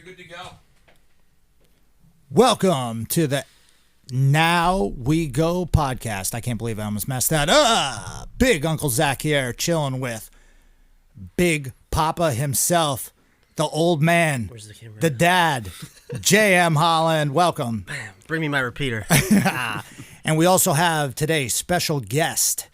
You're good to go. Welcome to the Now We Go podcast. I can't believe I almost messed that up. Big Uncle Zach here, chilling with Big Papa himself, the old man, the dad, J.M. Holland. Welcome. Bring me my repeater. And we also have today's special guest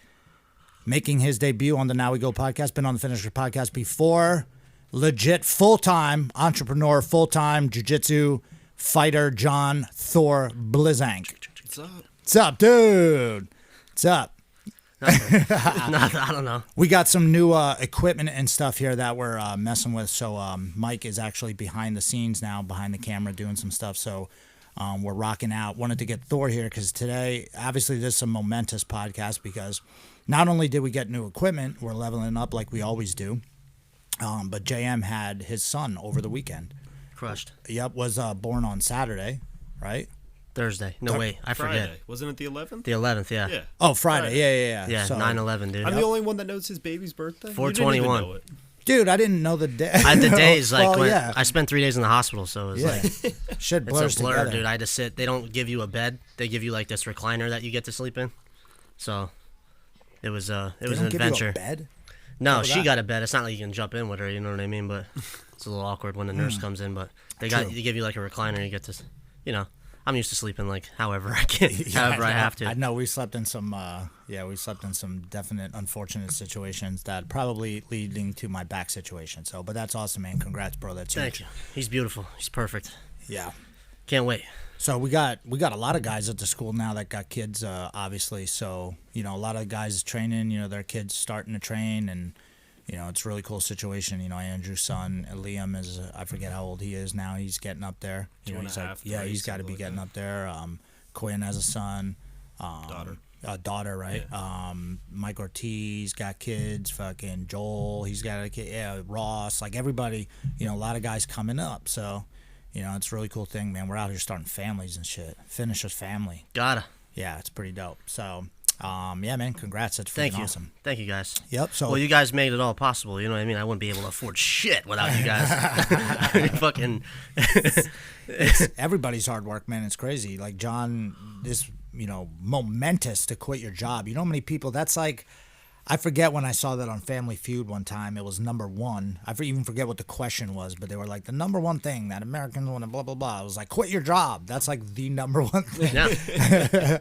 making his debut on the Now We Go podcast. Been on the Finisher podcast before. Legit full-time entrepreneur, full-time jiu-jitsu fighter, John Thor Blizank. What's up? What's up, dude? What's up? Nothing, I don't know. We got some new equipment and stuff here that we're messing with. So Mike is actually behind the scenes now, behind the camera, doing some stuff. So we're rocking out. Wanted to get Thor here because today, obviously, this is a momentous podcast because not only did we get new equipment, we're leveling up like we always do, but JM had his son over the weekend. Crushed. Yep, was born on Saturday, right? Thursday. No, wait. I Friday. forget. Wasn't it the 11th? The 11th, yeah. Yeah. Oh, Friday. Yeah. Yeah, So, 9/11, dude. I'm the only one that knows his baby's birthday. 4/21. You didn't even know it. dude, I didn't know the day. The days, like, Well, when yeah. I spent 3 days in the hospital, so it was like, Shit blurs it's a blur, together. dude. I had to sit. They don't give you a bed. They give you, like, this recliner that you get to sleep in. So, it was an They don't give adventure. you a bed? No, How she that? got a bed. It's not like you can jump in with her, you know what I mean? But it's a little awkward when the nurse comes in. But they True. give you like a recliner. You get to, I'm used to sleeping like however I can, however I have to. I know we slept in some, definite unfortunate situations that probably leading to my back situation. So, but that's awesome, man. Congrats, bro. That's huge. Thank you. He's beautiful. He's perfect. Yeah. Can't wait. So we got a lot of guys at the school now that got kids, obviously. So, a lot of guys training, their kids starting to train, and, it's a really cool situation. Andrew's son, Liam, is, I forget how old he is now. He's getting up there. Two and a half, yeah, three, he's got to be something like getting that. up there. Quinn has a son. Daughter, right? Yeah. Mike Ortiz got kids. Fucking Joel, he's got a kid. Yeah, Ross, like everybody, a lot of guys coming up. So, it's a really cool thing, man. We're out here starting families and shit. Finisher's family. Gotta. Yeah, it's pretty dope. So, yeah, man, congrats. That's freaking Thank you. awesome. Thank you, guys. Yep. So, Well, you guys made it all possible. You know what I mean? I wouldn't be able to afford shit without you guys. Fucking. it's everybody's hard work, man. It's crazy. Like John, this, momentous to quit your job. You know how many people? That's like, I forget when I saw that on Family Feud one time. It was number one. I even forget what the question was, but they were like, the number one thing that Americans want to blah, blah, blah. I was like, quit your job. That's like the number one thing Yeah.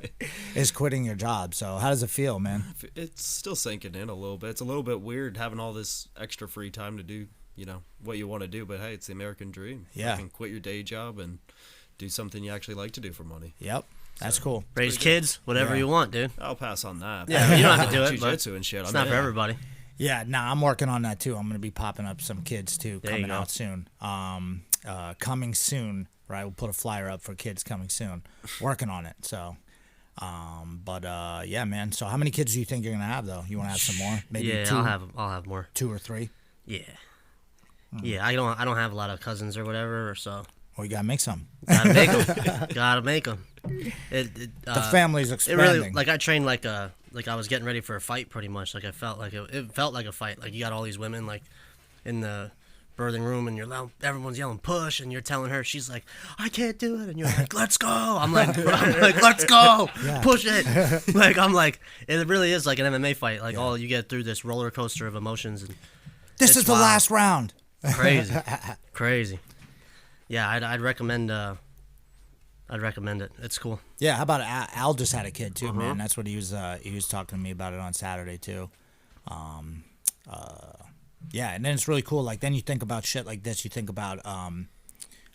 is quitting your job. So how does it feel, man? It's still sinking in a little bit. It's a little bit weird having all this extra free time to do, what you want to do. But hey, it's the American dream. Yeah. You can quit your day job and do something you actually like to do for money. Yep. That's cool. Raise kids, whatever Yeah. you want, dude. I'll pass on that. Yeah, you don't have to do it, but Jiu-jitsu and shit. It's not for everybody. Yeah, I'm working on that too. I'm going to be popping up some kids too There you coming go. out soon. Coming soon, right? We'll put a flyer up for kids coming soon. Working on it. So, yeah, man. So how many kids do you think you're going to have though? You want to have some more? Maybe Yeah, two, I'll have more. 2 or 3? Yeah. Yeah, I don't have a lot of cousins or whatever, so Well, you got to make some. gotta make them. Gotta make them. The family's It expanding. really, like, I trained like I was getting ready for a fight pretty much. Like I felt like it felt like a fight. Like you got all these women like in the birthing room and everyone's yelling push and you're telling her, she's like, I can't do it, and you're like, let's go. I'm like let's go. Yeah. Push it. Like I'm like, it really is like an MMA fight. Like all you get through this roller coaster of emotions, and this it's is the wild. last round. Crazy. Yeah, I'd recommend it. It's cool. Yeah, how about Al just had a kid too, man. That's what he was talking to me about it on Saturday too. Yeah, and then it's really cool. Like then you think about shit like this. You think about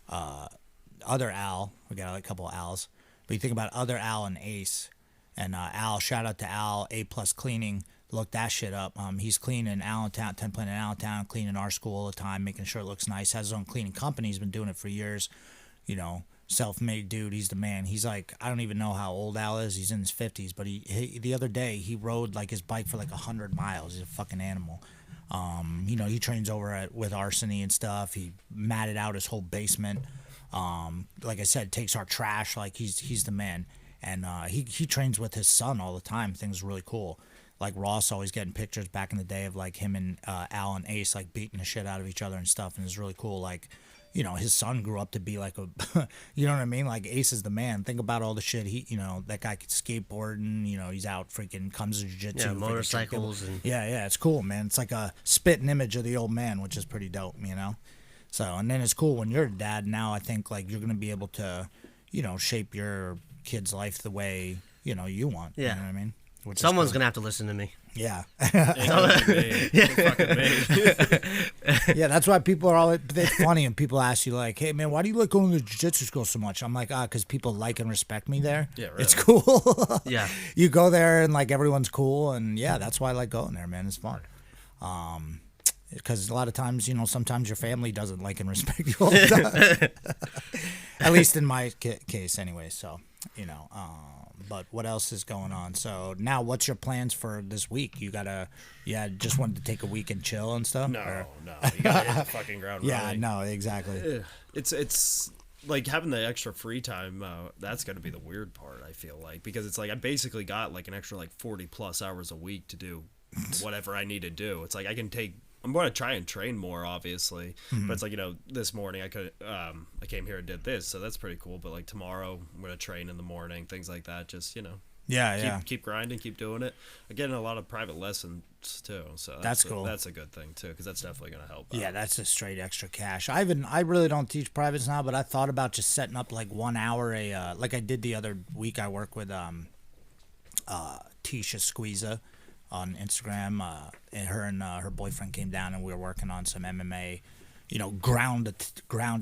other Al. We got a couple ofAls, but you think about other Al and Ace. And Al, shout out to Al, A+ Cleaning. Look that shit up. He's cleaning Allentown, 10 Planet Allentown, cleaning our school all the time, making sure it looks nice. Has his own cleaning company. He's been doing it for years. Self-made dude. He's the man. He's like, I don't even know how old Al is. He's in his 50s, but he the other day he rode like his bike for like 100 miles. He's a fucking animal. He trains over with Arsony and stuff. He matted out his whole basement. Like I said, takes our trash. Like he's the man. And he trains with his son all the time. Things really cool. Like Ross always getting pictures back in the day of like him and Al and Ace like beating the shit out of each other and stuff. And it's really cool. Like, you know, his son grew up to be like a, you know what I mean? Like Ace is the man. Think about all the shit you know, that guy could skateboarding, you know, he's out freaking, comes to jiu-jitsu. Yeah, motorcycles. And yeah, it's cool, man. It's like a spitting image of the old man, which is pretty dope, you know? So, and then it's cool when you're a dad now, I think, like, you're going to be able to, you know, shape your kid's life the way, you know, you want. Yeah. You know what I mean? Which someone's cool. going to have to listen to me. Yeah. Fucking me. Yeah, that's why people are always, it's funny when people ask you, like, hey, man, why do you like going to the jiu-jitsu school so much? I'm like, because people like and respect me there. Yeah, really. It's cool. Yeah. You go there and, like, everyone's cool, and, yeah, that's why I like going there, man. It's fun. Because a lot of times, you know, sometimes your family doesn't like and respect you all the time. At least in my case, anyway. So, you know, but what else is going on? So now, what's your plans for this week? You just wanted to take a week and chill and stuff? No. You gotta hit the fucking ground Yeah, running. no, exactly. It's like having the extra free time. That's gonna be the weird part. I feel like, because it's like I basically got like an extra like 40 plus hours a week to do whatever I need to do. It's like I'm going to try and train more, obviously, but it's like, you know, this morning I came here and did this, so that's pretty cool. But like tomorrow, I'm going to train in the morning, things like that. Just, you know, keep grinding, keep doing it. I'm getting a lot of private lessons too, so that's cool. That's a good thing too, because that's definitely going to help. Yeah, that's just straight extra cash. I really don't teach privates now, but I thought about just setting up like 1 hour like I did the other week. I work with Tisha Squeeza on Instagram, and her boyfriend came down and we were working on some MMA, you know, ground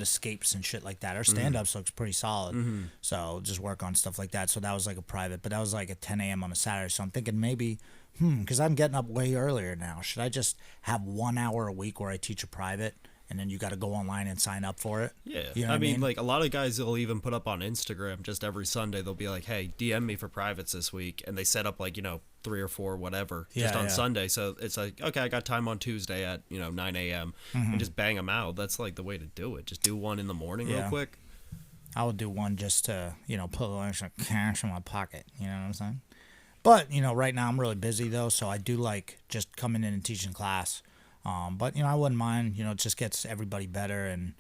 escapes and shit like that. Our stand-ups looks pretty solid, so just work on stuff like that. So that was like a private, but that was like at 10 a.m. on a Saturday. So I'm thinking maybe, because I'm getting up way earlier now. Should I just have 1 hour a week where I teach a private? And then you got to go online and sign up for it. Yeah. You know I mean, like a lot of guys will even put up on Instagram just every Sunday. They'll be like, hey, DM me for privates this week. And they set up like, you know, 3 or 4, whatever, just on Sunday. So it's like, okay, I got time on Tuesday at, you know, 9 a.m. And just bang them out. That's like the way to do it. Just do one in the morning real quick. I would do one just to, you know, put a little extra cash in my pocket. You know what I'm saying? But, you know, right now I'm really busy though. So I do like just coming in and teaching class. But, you know, I wouldn't mind, you know, it just gets everybody better and,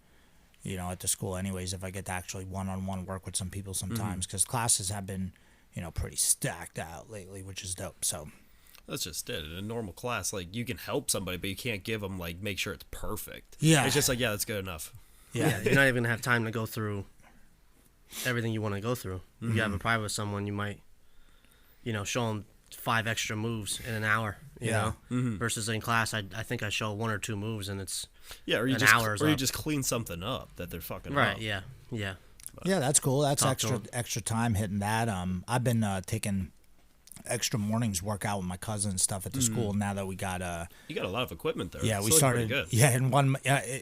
you know, at the school anyways, if I get to actually one-on-one work with some people sometimes, because classes have been, you know, pretty stacked out lately, which is dope. So that's just it. In a normal class, like, you can help somebody, but you can't give them, like, make sure it's perfect. Yeah. It's just like, yeah, that's good enough. Yeah, you're not even going to have time to go through everything you want to go through. If you have a private with someone, you might, you know, show them 5 extra moves in an hour, you know, versus in class, I think I show 1 or 2 moves and it's or you you just clean something up that they're fucking right. up. Yeah. yeah, that's cool. That's Talk to 'em. extra time hitting that. I've been taking extra mornings workout with my cousin and stuff at the school now that we got You got a lot of equipment there. yeah, It's we looking started. pretty good. Yeah, and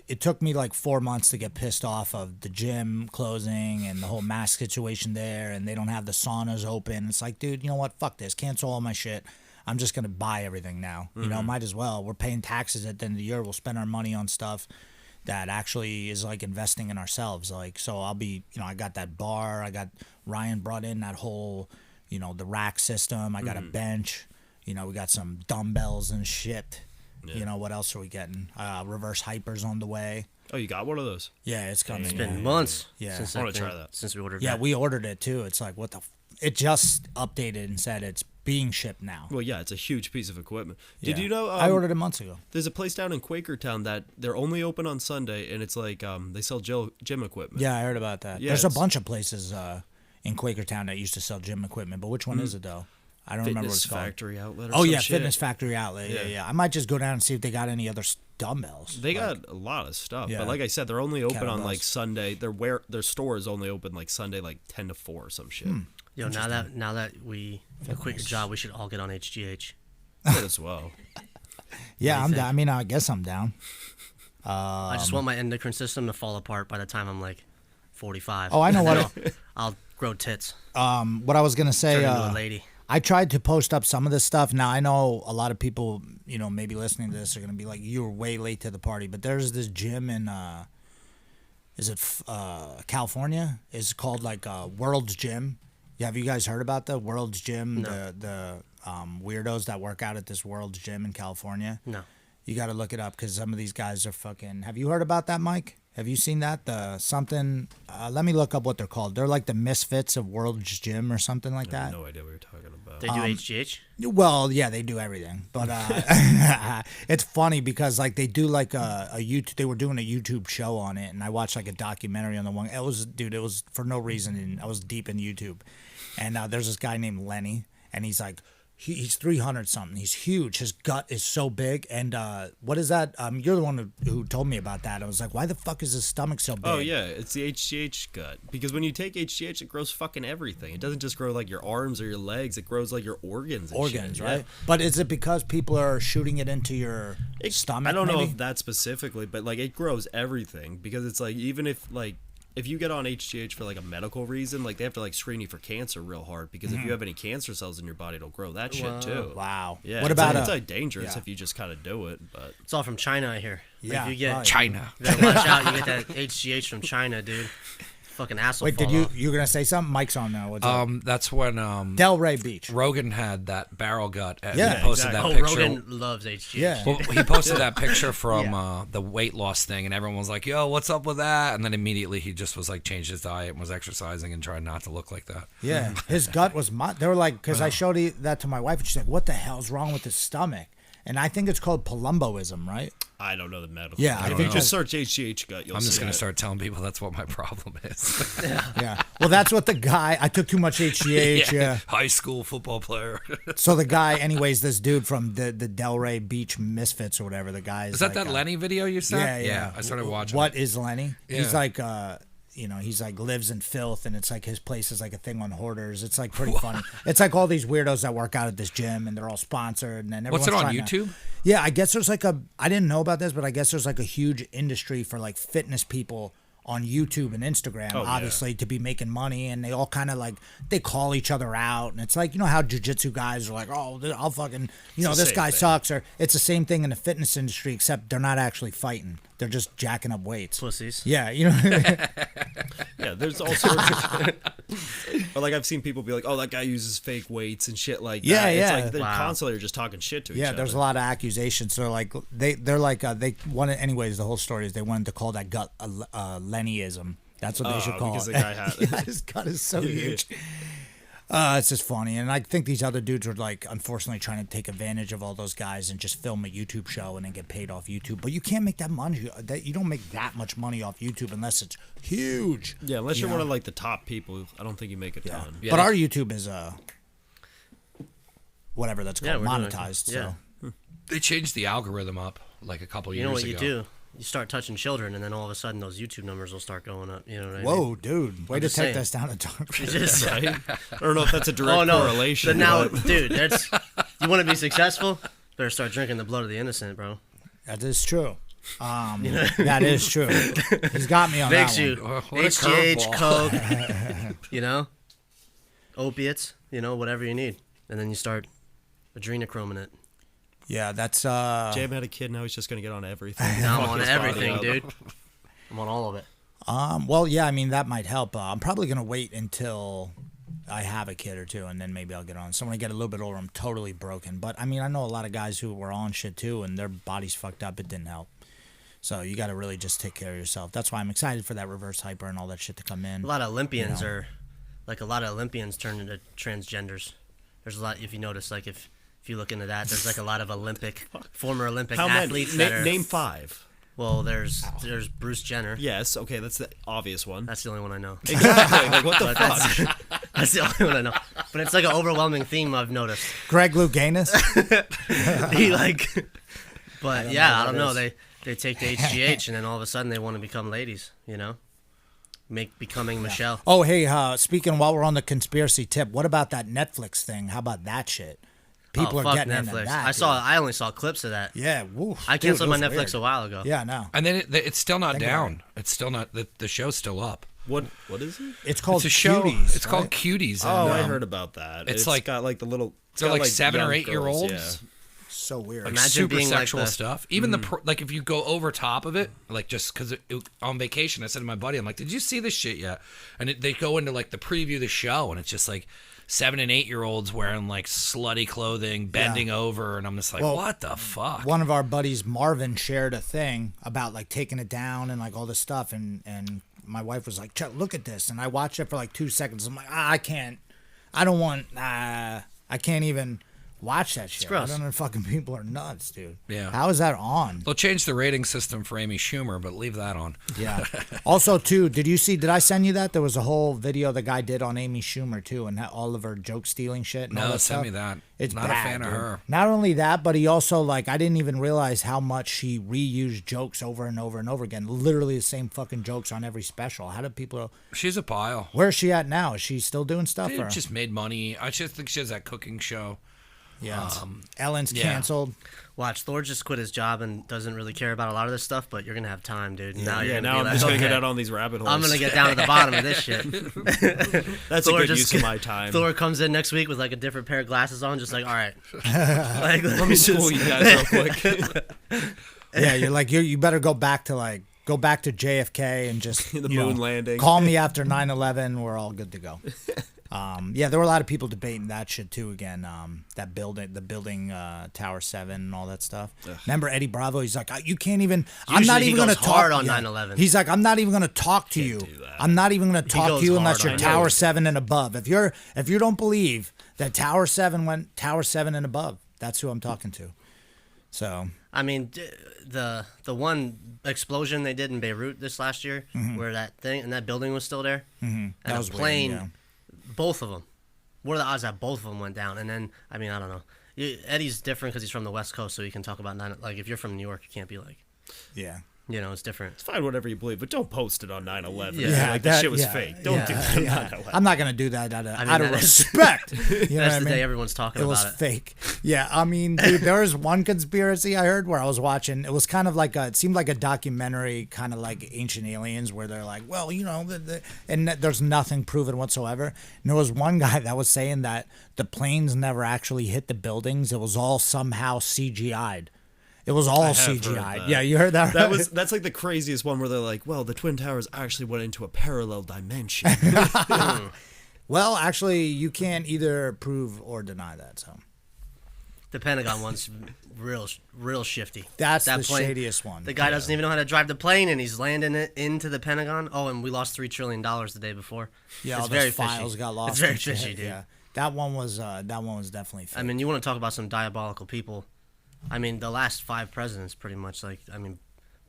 it took me like 4 months to get pissed off of the gym closing and the whole mask situation there, and they don't have the saunas open. It's like, dude, you know what? Fuck this. Cancel all my shit. I'm just gonna buy everything now. You know, might as well. We're paying taxes at the end of the year. We'll spend our money on stuff that actually is like investing in ourselves. Like, so I'll be, you know, I got that bar. I got Ryan brought in that whole, you know, the rack system. I got a bench. You know, we got some dumbbells and shit. Yeah. You know, what else are we getting? Reverse hypers on the way. Oh, you got one of those? Yeah, it's coming. It's been months since I wanna try that. since we ordered Yeah, that. we ordered it too. It's like, what the? It just updated and said it's being shipped now. Well, yeah, it's a huge piece of equipment. Did Yeah. you know? I ordered it months ago. There's a place down in Quakertown that they're only open on Sunday, and it's like they sell gym equipment. Yeah, I heard about that. Yeah, There's a it's- bunch of places in Quakertown that used to sell gym equipment, but which one is it though? I don't remember what Fitness it's called. Factory Outlet. Or Oh some yeah, shit. Fitness Factory Outlet. Yeah. I might just go down and see if they got any other dumbbells. They got a lot of stuff, Yeah. but like I said, they're only open on like Kettlebells. Sunday. Their store is only open like Sunday, like 10 to 4 or some shit. Yo, now that we quit your job, we should all get on HGH. Might as well. Yeah, do you I'm think? down. I mean, I guess I'm down. I just want my endocrine system to fall apart by the time I'm like 45. Oh, I know what I'll grow tits. What I was gonna say. Turn into a lady. I tried to post up some of this stuff. Now I know a lot of people, you know, maybe listening to this are gonna be like, "You were way late to the party." But there's this gym in, California? It's called like World's Gym. Yeah, have you guys heard about the World's Gym? No. The weirdos that work out at this World's Gym in California. No. You got to look it up because some of these guys are fucking. Have you heard about that, Mike? Have you seen that? The something. Let me look up what they're called. They're like the Misfits of World's Gym or something like I have that. no idea what you're talking about. They do HGH. Well, yeah, they do everything, but it's funny because like they do like a YouTube. They were doing a YouTube show on it, and I watched like a documentary on the one. It was for no reason, and I was deep in YouTube, and there's this guy named Lenny, and he's like. He's 300 something. He's huge. His gut is so big. And what is that? You're the one who told me about that. I was like, why the fuck is his stomach so big? Oh yeah, it's the HGH gut. Because when you take HGH, it grows fucking everything. It doesn't just grow like your arms or your legs. It grows like your organs. And Organs, shit. right? Yeah. But is it because people are shooting it into your stomach? I don't know maybe? if that specifically, but like it grows everything. Because it's like even if you get on HGH for like a medical reason, like they have to like screen you for cancer real hard because if you have any cancer cells in your body, it'll grow that shit too. Wow. Yeah. What it's about it's like dangerous yeah. if you just kind of do it, but It's all from China, I hear. Like, Yeah, if you get right. China. You gotta watch out. You get that HGH from China, dude. Fucking asshole. Wait, fall did off. you were gonna say something? Mike's on now. What's up? That's when Delray Beach. Rogan had that barrel gut. And Yeah, he posted exactly. that Oh, picture. Rogan loves HGH. Yeah. Well, he posted that picture from the weight loss thing, and everyone was like, "Yo, what's up with that?" And then immediately he just was like, changed his diet and was exercising and trying not to look like that. Yeah, his gut was. They were like, because I showed that to my wife, and she's like, "What the hell's wrong with his stomach?" And I think it's called palumboism, right? I don't know the medical. Yeah, If I you think just search HGH gut, you'll I'm just see gonna it. start telling people that's what my problem is. Yeah. Well, that's what the guy. I took too much HGH. Yeah. High school football player. So the guy, anyways, this dude from the Delray Beach Misfits or whatever. The guy Is that like, Lenny video you sent? Yeah. I started watching. What it. is Lenny? He's Yeah. like, he's like lives in filth, and it's like his place is like a thing on Hoarders. It's like pretty funny. It's like all these weirdos that work out at this gym, and they're all sponsored. And then What's it everyone's on trying to- YouTube? Yeah, I guess there's like I didn't know about this, but I guess there's like a huge industry for like fitness people on YouTube and Instagram, Oh, yeah. obviously, to be making money, and they all kind of like they call each other out, and it's like how jiu-jitsu guys are like, oh, I'll fucking the this same guy thing. sucks, or it's the same thing in the fitness industry, except they're not actually fighting, they're just jacking up weights. Pussies. Yeah, Yeah, there's all sorts of But like I've seen people be like, "Oh, that guy uses fake weights and shit like that." Yeah, It's yeah. like they're Wow. constantly are just talking shit to each yeah. other. There's a lot of accusations. So like they're like they wanted. Anyways, the whole story is they wanted to call that gut Lennyism. That's what they should call because it. the guy had Yeah, his gut is so huge. It's just funny, and I think these other dudes are like, unfortunately, trying to take advantage of all those guys and just film a YouTube show and then get paid off YouTube. But you can't make that money. You don't make that much money off YouTube unless it's huge. Yeah, unless you're know? one of like the top people, I don't think you make a Yeah. ton. Yeah. But our YouTube is whatever that's Yeah, called, we're doing it. monetized. Yeah. So They changed the algorithm up like a couple You years know what ago. you do? You start touching children, and then all of a sudden, those YouTube numbers will start going up. You know what I mean? whoa, dude, way to just take saying. us down a dark. Just, Right? I don't know if that's a direct oh no! correlation. But now, but- dude, that's you want to be successful. Better start drinking the blood of the innocent, bro. That is true. That is true. He's got me on Makes that you one. What a HGH, curveball. coke, opiates, whatever you need, and then you start adrenochroming it. Yeah, that's Jam had a kid, now he's just gonna get on everything. Now I'm Fuck on his body everything, up. dude. I'm on all of it. well, yeah, I mean that might help. I'm probably gonna wait until I have a kid or two, and then maybe I'll get on. So when I get a little bit older, I'm totally broken. But I mean, I know a lot of guys who were on shit too, and their body's fucked up. It didn't help. So you got to really just take care of yourself. That's why I'm excited for that reverse hyper and all that shit to come in. A lot of Olympians turn into transgenders. There's a lot, if you notice, like if you look into that, there's like a lot of former Olympic How many? athletes that are. Name 5. Well, there's Bruce Jenner. Yes, okay, that's the obvious one. That's the only one I know. Exactly. Like what the But fuck? That's the only one I know. But it's like an overwhelming theme I've noticed. Greg Louganis. He like, but yeah, I don't know. that They take the HGH and then all of a sudden they want to become ladies. Becoming Michelle. Oh, hey, speaking while we're on the conspiracy tip, what about that Netflix thing? How about that shit? People Oh, are fuck getting Netflix. into that. I only saw clips of that. Yeah, woof. I Dude, canceled it my was Netflix weird. a while ago. Yeah, no. And then it's still not Think about down. It's still not. The show's still up. What is it? It's called It's a show. Cuties, It's called right? Cuties. Oh, and, I heard about that. it's It's like- got like the little. They're got, like 7 or young 8 year girls, olds. So weird. Like Imagine super being like sexual the- stuff. Even like if you go over top of it, like just because on vacation, I said to my buddy, I'm like, "Did you see this shit yet?" And they go into like the preview of the show, and it's just like 7 and 8-year-olds wearing like slutty clothing, bending over, and I'm just like, what the fuck? One of our buddies, Marvin, shared a thing about like taking it down and like all this stuff, and my wife was like, "Chuck, look at this," and I watched it for like 2 seconds. I'm like, I can't even watch that shit. gross. I don't know, fucking people are nuts, dude. Yeah. How is that on? They'll change the rating system for Amy Schumer, but leave that on. Yeah. Also, too, did I send you that? There was a whole video the guy did on Amy Schumer, too, and all of her joke stealing shit and all No, that send stuff. me that. It's not bad, a fan dude. of her. Not only that, but he also, like, I didn't even realize how much she reused jokes over and over and over again. Literally the same fucking jokes on every special. How do people... She's a pile. Where's she at now? Is she still doing stuff? She Or? just made money. I just think she has that cooking show. Yeah. Ellen's yeah. canceled. Watch, Thor just quit his job and doesn't really care about a lot of this stuff, but you're going to have time, dude. Now you're Yeah, gonna now be I'm like, just gonna get okay, out on these rabbit holes. I'm going to get down to the bottom of this shit. That's a good use of my time. Thor comes in next week with like a different pair of glasses on, just like, all right. Like, Let me school you guys real quick. Yeah, you're like, you better go back to JFK and just The moon landing. Call me after 9/11. We're all good to go. Yeah, there were a lot of people debating that shit too. Again, the building Tower 7 and all that stuff. Remember Eddie Bravo? He's like, you can't even. I'm not Usually even he going to goes talk hard on yeah. 9/11. He's like, I'm not even going to talk to you. do that. I'm not even going to talk to goes you unless hard you're on Tower it. 7 and above. If you don't believe that Tower 7 went Tower 7 and above, that's who I'm talking to. So. I mean, the one explosion they did in Beirut this last year, where that building was still there, and That was a weird, plane, yeah. both of them. What are the odds that both of them went down? And then, I mean, I don't know. Eddie's different because he's from the West Coast, so he can talk about like if you're from New York, you can't be like, Yeah. it's different. It's fine, whatever you believe, but don't post it on 9/11. Yeah. Like, that- that shit was yeah, fake. Don't do that on 9/11. I'm not going to do that out of that is- respect. You know That's what I the mean? day everyone's talking It about was it. fake. Yeah, I mean, dude, there was one conspiracy I heard where I was watching. It was kind of like it seemed like a documentary, kind of like Ancient Aliens, where they're like, well, and there's nothing proven whatsoever. And there was one guy that was saying that the planes never actually hit the buildings. It was all somehow CGI'd. It was all have heard CGI'd. that. Yeah, you heard that? Right? That's like the craziest one where they're like, well, the Twin Towers actually went into a parallel dimension. Well, actually, you can't either prove or deny that. So The Pentagon one's real shifty. that's that the shadiest one. The guy doesn't even know how to drive the plane, and he's landing it into the Pentagon. Oh, and we lost $3 trillion the day before. Yeah, it's all very those files fishy. got lost. It's very and shit. fishy, dude. Yeah, that one was definitely fake. I mean, you want to talk about some diabolical people. I mean, the last 5 presidents, pretty much. Like, I mean,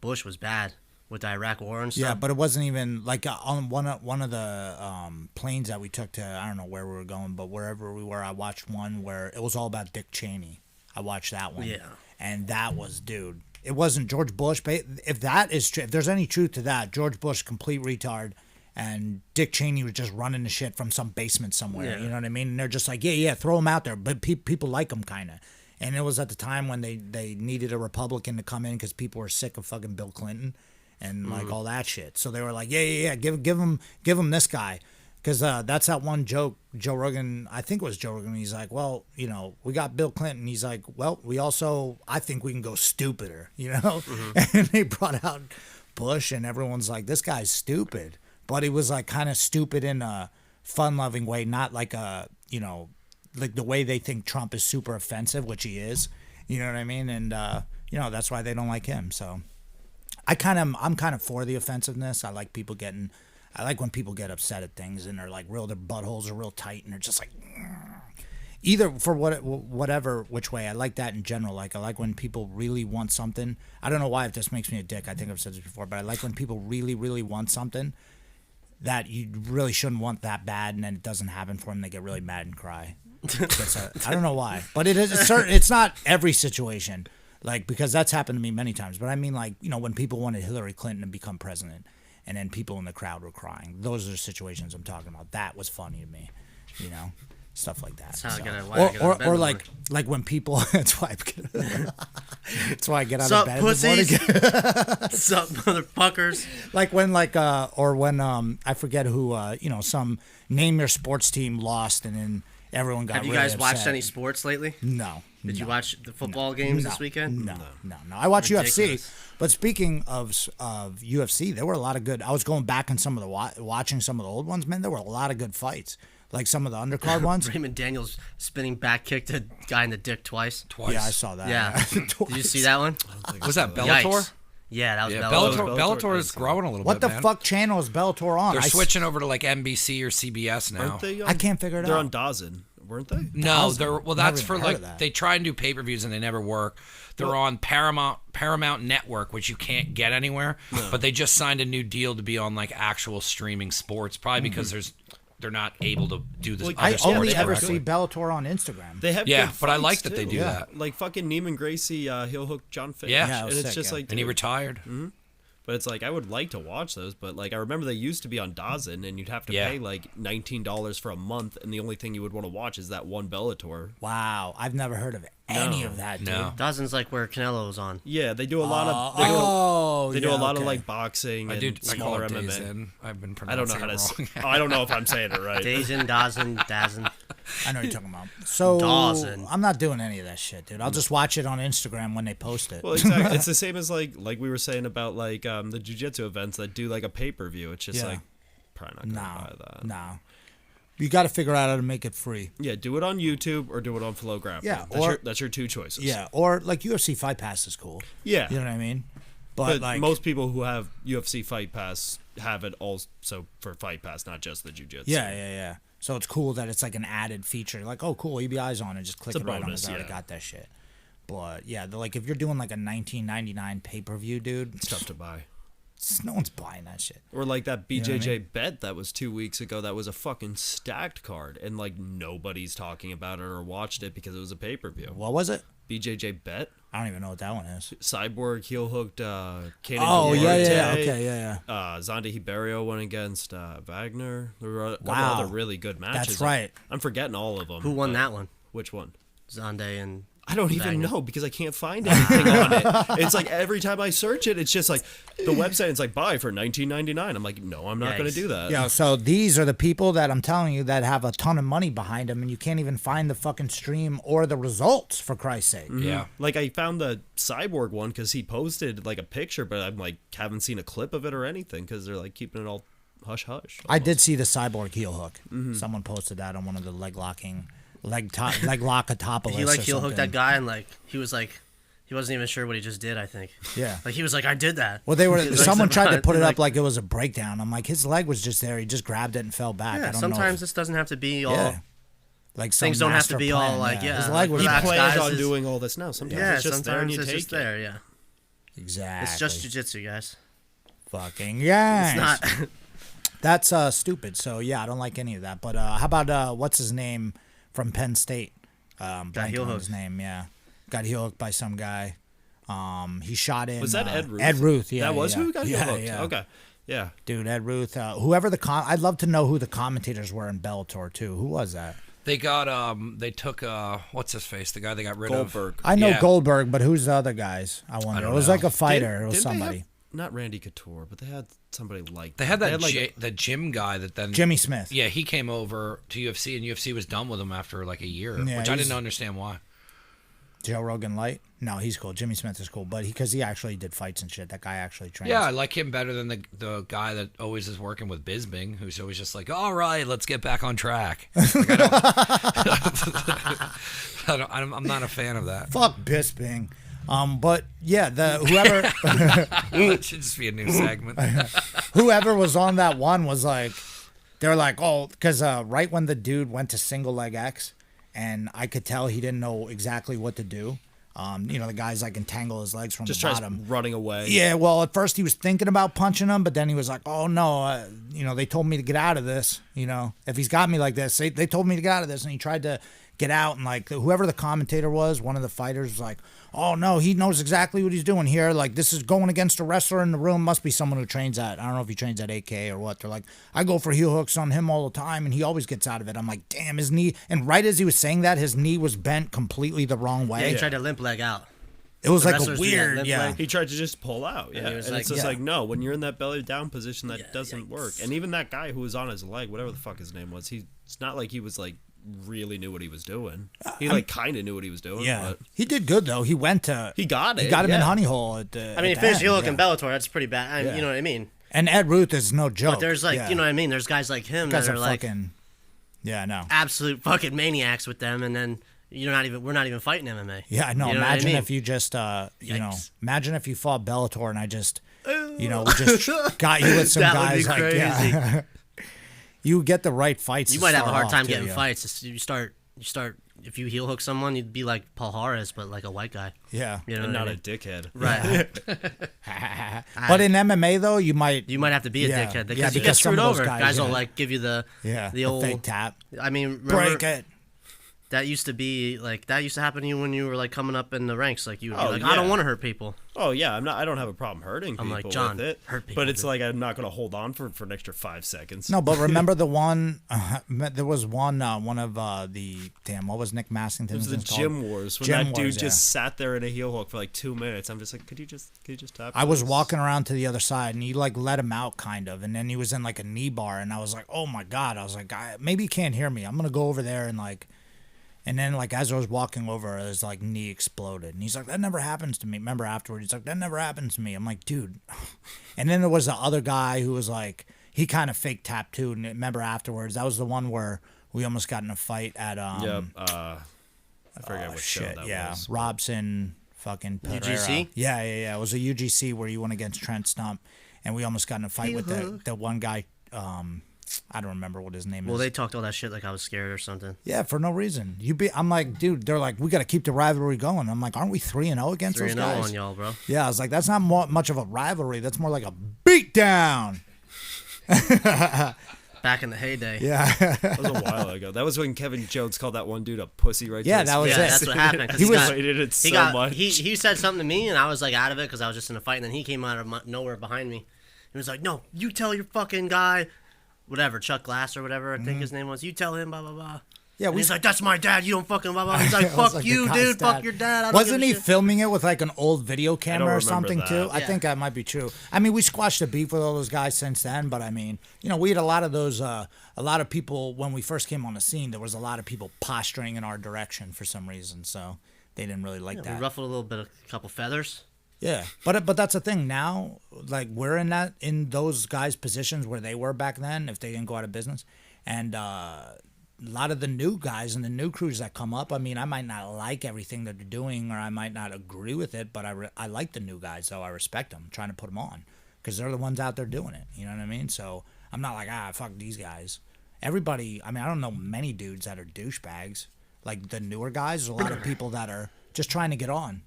Bush was bad with the Iraq War and stuff. yeah, but it wasn't even like on one of the planes that we took to, I don't know where we were going, but wherever we were, I watched one where it was all about Dick Cheney. I watched that one. Yeah. And that was, dude, it wasn't George Bush, but if that is true, if there's any truth to that, George Bush, complete retard, and Dick Cheney was just running the shit from some basement somewhere. Yeah. You know what I mean? And they're just like, yeah, throw him out there. But people like him, kind of. And it was at the time when they needed a Republican to come in because people were sick of fucking Bill Clinton and like all that shit. So they were like, yeah, give him this guy. Because that's that one joke, Joe Rogan, I think it was Joe Rogan, he's like, well, we got Bill Clinton. He's like, well, I think we can go stupider, And they brought out Bush, and everyone's like, this guy's stupid. But he was like kind of stupid in a fun-loving way, not like like the way they think Trump is super offensive, which he is. You know what I mean? And, that's why they don't like him. So I'm kind of for the offensiveness. I like when people get upset at things and they're like their buttholes are real tight and they're just like, either for whatever which way. I like that in general. Like I like when people really want something. I don't know why if this makes me a dick. I think I've said this before, but I like when people really, really want something that you really shouldn't want that bad, and then it doesn't happen for them. They get really mad and cry. I don't know why, but it's not every situation. Like, because that's happened to me many times. But I mean, like, when people wanted Hillary Clinton to become president, and then people in the crowd were crying. Those are the situations I'm talking about. That was funny to me, stuff like that. That's how I get out of bed or in the like when people. That's why I get out Sup, of bed pussies? in the morning. Sup, motherfuckers? Like when I forget who some name your sports team lost, and then everyone got. Have you really guys watched upset. any sports lately? No. Did you watch the football games this weekend? No. I watch Ridiculous. UFC. But speaking of UFC, there were a lot of good. I was going back on some of the watching some of the old ones. Man, there were a lot of good fights. like some of the undercard ones. Raymond Daniels spinning back kicked a guy in the dick twice. Yeah, I saw that. Yeah. Did you see that one? Was that Bellator? Yikes. Yeah, that was Yeah, Bellator. Bellator is growing a little What bit, the man. fuck channel is Bellator on? They're switching over to like NBC or CBS now. Aren't they? I can't figure it They're out. on Dawson, weren't they? No, Dawson? they're well. Never That's even for heard like of that. they try and do pay-per-views and they never work. They're on Paramount Network, which you can't get anywhere. But they just signed a new deal to be on like actual streaming sports, probably because they're not able to do this. Like, I other sports only ever correctly. see Bellator on Instagram. They have Yeah, good but I like fights, that they too. do that. Like fucking Neiman Gracie, heel hook John Fitch. Yeah. Yeah, it and was it's sick, just yeah. like, And he dude, retired. but it's like I would like to watch those, but like I remember they used to be on Dawson, and you'd have to Yeah. pay like $19 for a month, and the only thing you would want to watch is that one Bellator. Wow, I've never heard of any No. of that, dude. No. Dawson's like where Canelo's on. Yeah, they do a lot of they do a lot of like boxing I and do. I call smaller it MMA. Days In. I've been I don't know pronouncing how to. it wrong. I don't know if I'm saying it right. Dazin, Dazin. I know what you're talking about. So Dawson. I'm not doing any of that shit, dude. I'll just watch it on Instagram when they post it. Well, exactly. It's the same as like we were saying about like the jiu-jitsu events that do like a pay-per-view. It's just Yeah. like probably not gonna buy that. No. You got to figure out how to make it free. Yeah, do it on YouTube or do it on Flow Grappling. Yeah, that's your two choices. Yeah, or like UFC Fight Pass is cool. Yeah. You know what I mean? But like most people who have UFC Fight Pass have it also for Fight Pass, not just the jiu-jitsu. yeah. So it's cool that it's like an added feature. Like, oh, cool, EBI's on, and just click It's a it right on. bonus, I already yeah. got that shit. But yeah, like if you're doing like a $19.99 pay-per-view, dude, It's tough to buy. no one's buying that shit. Or like that BJJ know what I mean? bet that was 2 weeks ago that was a fucking stacked card, and like nobody's talking about it or watched it because it was a pay-per-view. What was it? BJJ bet? I don't even know what that one is. Cyborg heel hooked Kanan Oh yeah, Duarte. okay, yeah. Zonda Hiberio went against Wagner. There were a couple Wow. other really good matches. That's right. I'm forgetting all of them. Who won but- that one? Which one? Zonde and I don't even Wagner. know because I can't find anything on it. It's like every time I search it, it's just like the website. It's like buy for $19.99. I'm like, no, I'm not going to Yikes. do that. Yeah, so these are the people that I'm telling you that have a ton of money behind them, and you can't even find the fucking stream or the results, for Christ's sake. Yeah. Like I found the Cyborg one because he posted like a picture, but I'm like haven't seen a clip of it or anything because they're like keeping it all hush hush. I did see the Cyborg heel hook. Mm-hmm. Someone posted that on one of the leg lockatopolis. he like or heel hooked that something. guy and like he wasn't even sure what he just did. I think. Yeah. Like he was like, I did that. Well, they were. He was, like, Someone tried to surprised. put it Like, up like it was a breakdown. I'm like, his leg was just there. He just grabbed it and fell back. I Yeah. don't Sometimes know. this doesn't have to be all. Yeah. Like some Things don't have to master be plan, all, like, yeah, His leg was he relax, plans guys, on is- doing all this now. Sometimes Yeah. it's just there and Sometimes you it's take just it. there. Yeah. exactly. It's just jujitsu, guys. fucking yes. It's not. That's stupid. So yeah, I don't like any of that. But how about what's his name from Penn State? Blanking heel on hooked. his name. Yeah, got heel hooked by some guy. He shot in. Was that Ed Ruth? Ed Ruth. Yeah, that was yeah. who got yeah, hooked. yeah. Okay, yeah. Dude, Ed Ruth. Whoever I'd love to know who the commentators were in Bellator too. Who was that? They got they took what's his face, the guy they got rid Goldberg. of. I know Yeah. Goldberg, but who's the other guys? I wonder. don't It was know. like a fighter. Didn't- it was didn't they somebody. have- not Randy Couture, but they had somebody like They had that like, the gym guy that then Jimmy Smith. Yeah, he came over to UFC and UFC was done with him after like a year, Yeah, which I he's- didn't understand why. Joe Rogan Light. No, he's cool. Jimmy Smith is cool, but because he actually did fights and shit. That guy actually trains. Yeah, I like him better than the guy that always is working with Bisbing, who's always just like, all right, let's get back on track. Like, I'm not a fan of that. Fuck Bisping. But yeah, the whoever That should just be a new segment. whoever was on that one was like, they're like, oh, because right when the dude went to single leg X, and I could tell he didn't know exactly what to do. The guy's like entangle his legs from just the tries bottom. running away. Yeah, well, at first he was thinking about punching him, but then he was like, oh, no, they told me to get out of this. If he's got me like this, they told me to get out of this. And he tried to get out, and like whoever the commentator was, one of the fighters was like, oh, no, he knows exactly what he's doing here. Like, this is going against a wrestler in the room. Must be someone who trains at, I don't know if he trains at AK or what. They're like, I go for heel hooks on him all the time, and he always gets out of it. I'm like, damn, his knee. And right as he was saying that, his knee was bent completely the wrong way. Yeah, he tried to limp leg out. It was The like a wrestlers do that, weird, limp yeah. leg. He tried to just pull out, yeah. he was And like- it's just Yeah. like, no, when you're in that belly down position, that Yeah, doesn't yikes. work. And even that guy who was on his leg, whatever the fuck his name was, it's not like he was like really knew what he was doing. He like kind of knew what he was doing. Yeah, But he did good though. He went to he got it. He got him in yeah. Honey Hole at the. I mean, he at the finished end, heel hook yeah. in Bellator. That's pretty bad. Yeah. You know what I mean? And Ed Ruth is no joke. But there's like, yeah. you know what I mean? There's guys like him guys that are are like, fucking. Yeah, I know. absolute fucking maniacs with them, and then we're not even fighting MMA. Yeah, I know. You know what I Imagine mean? if you just, Yikes. imagine if you fought Bellator and I just, we just got you with some That would guys be like, crazy. yeah. You get the right fights. You to might have a start hard off, time too, getting yeah. fights. You start. If you heel hook someone, you'd be like Paul Harris, but like a white guy. Yeah. You know And what I not a mean? dickhead. Right. But in MMA though, you might have to be a Yeah. dickhead Yeah, because you because get some screwed of those over. guys, Guys will yeah. like give you the the old fake tap. I mean, Break it. That used to happen to you when you were like coming up in the ranks. Like you would be Oh, like, I don't yeah. want to hurt people. Oh yeah, I don't have a problem hurting people I'm like, John, with it. hurt people, but it's dude. like I'm not gonna hold on for an extra 5 seconds. No, but remember the one? There was one of the what was Nick It Massington's? was the Gym Wars when Gym that dude Wars, just sat there in a heel hook for like 2 minutes. I'm just like, could you just tap? I was this? walking around to the other side, and he like let him out kind of, and then he was in like a knee bar, and I was like, oh my god! I was like, maybe he can't hear me. I'm gonna go over there and like. And then, like, as I was walking over, his, like, knee exploded. And he's like, that never happens to me. Remember afterwards, he's like, that never happens to me. I'm like, dude. And then there was the other guy who was like, he kind of fake tapped too. And remember afterwards, that was the one where we almost got in a fight at, Yep. I forget what show shit, that yeah. was. Robson fucking Pereira. UGC? Yeah. It was a UGC where you went against Trent Stump. And we almost got in a fight with the one guy, I don't remember what his name is. Well, they talked all that shit like I was scared or something. Yeah, for no reason. I'm like, dude, they're like, we got to keep the rivalry going. I'm like, aren't we 3-0 against those 3-0 guys? on y'all, bro. Yeah, I was like, that's not much of a rivalry. That's more like a beatdown. Back in the heyday. Yeah. That was a while ago. That was when Kevin Jones called that one dude a pussy right Yeah, to his that was face. Yeah, it. that's what happened. 'cause He he was- got, hated it he so got much. he said something to me, and I was like out of it because I was just in a fight. And then he came out of nowhere behind me. He was like, "No, you tell your fucking guy, whatever, Chuck Glass or whatever I think his name was. You tell him, blah blah blah." Yeah, And he's like, "That's my dad. You don't fucking blah blah." He's like, It was "Fuck like the you, guy's dude. dad. Fuck your dad." I don't Wasn't give a he shit." filming it with like an old video camera or remember something that. too? I Yeah. think that might be true. I mean, we squashed the beef with all those guys since then, but I mean, we had a lot of those, a lot of people when we first came on the scene. There was a lot of people posturing in our direction for some reason, so they didn't really like We that. ruffled a little bit, a couple feathers. Yeah, but that's the thing now. Like we're in those guys' positions where they were back then if they didn't go out of business, and a lot of the new guys and the new crews that come up. I mean, I might not like everything that they're doing, or I might not agree with it, but I like the new guys, so I respect them. I'm trying to put them on because they're the ones out there doing it. You know what I mean? So I'm not like fuck these guys. Everybody. I mean, I don't know many dudes that are douchebags. Like the newer guys, there's a lot of people that are just trying to get on.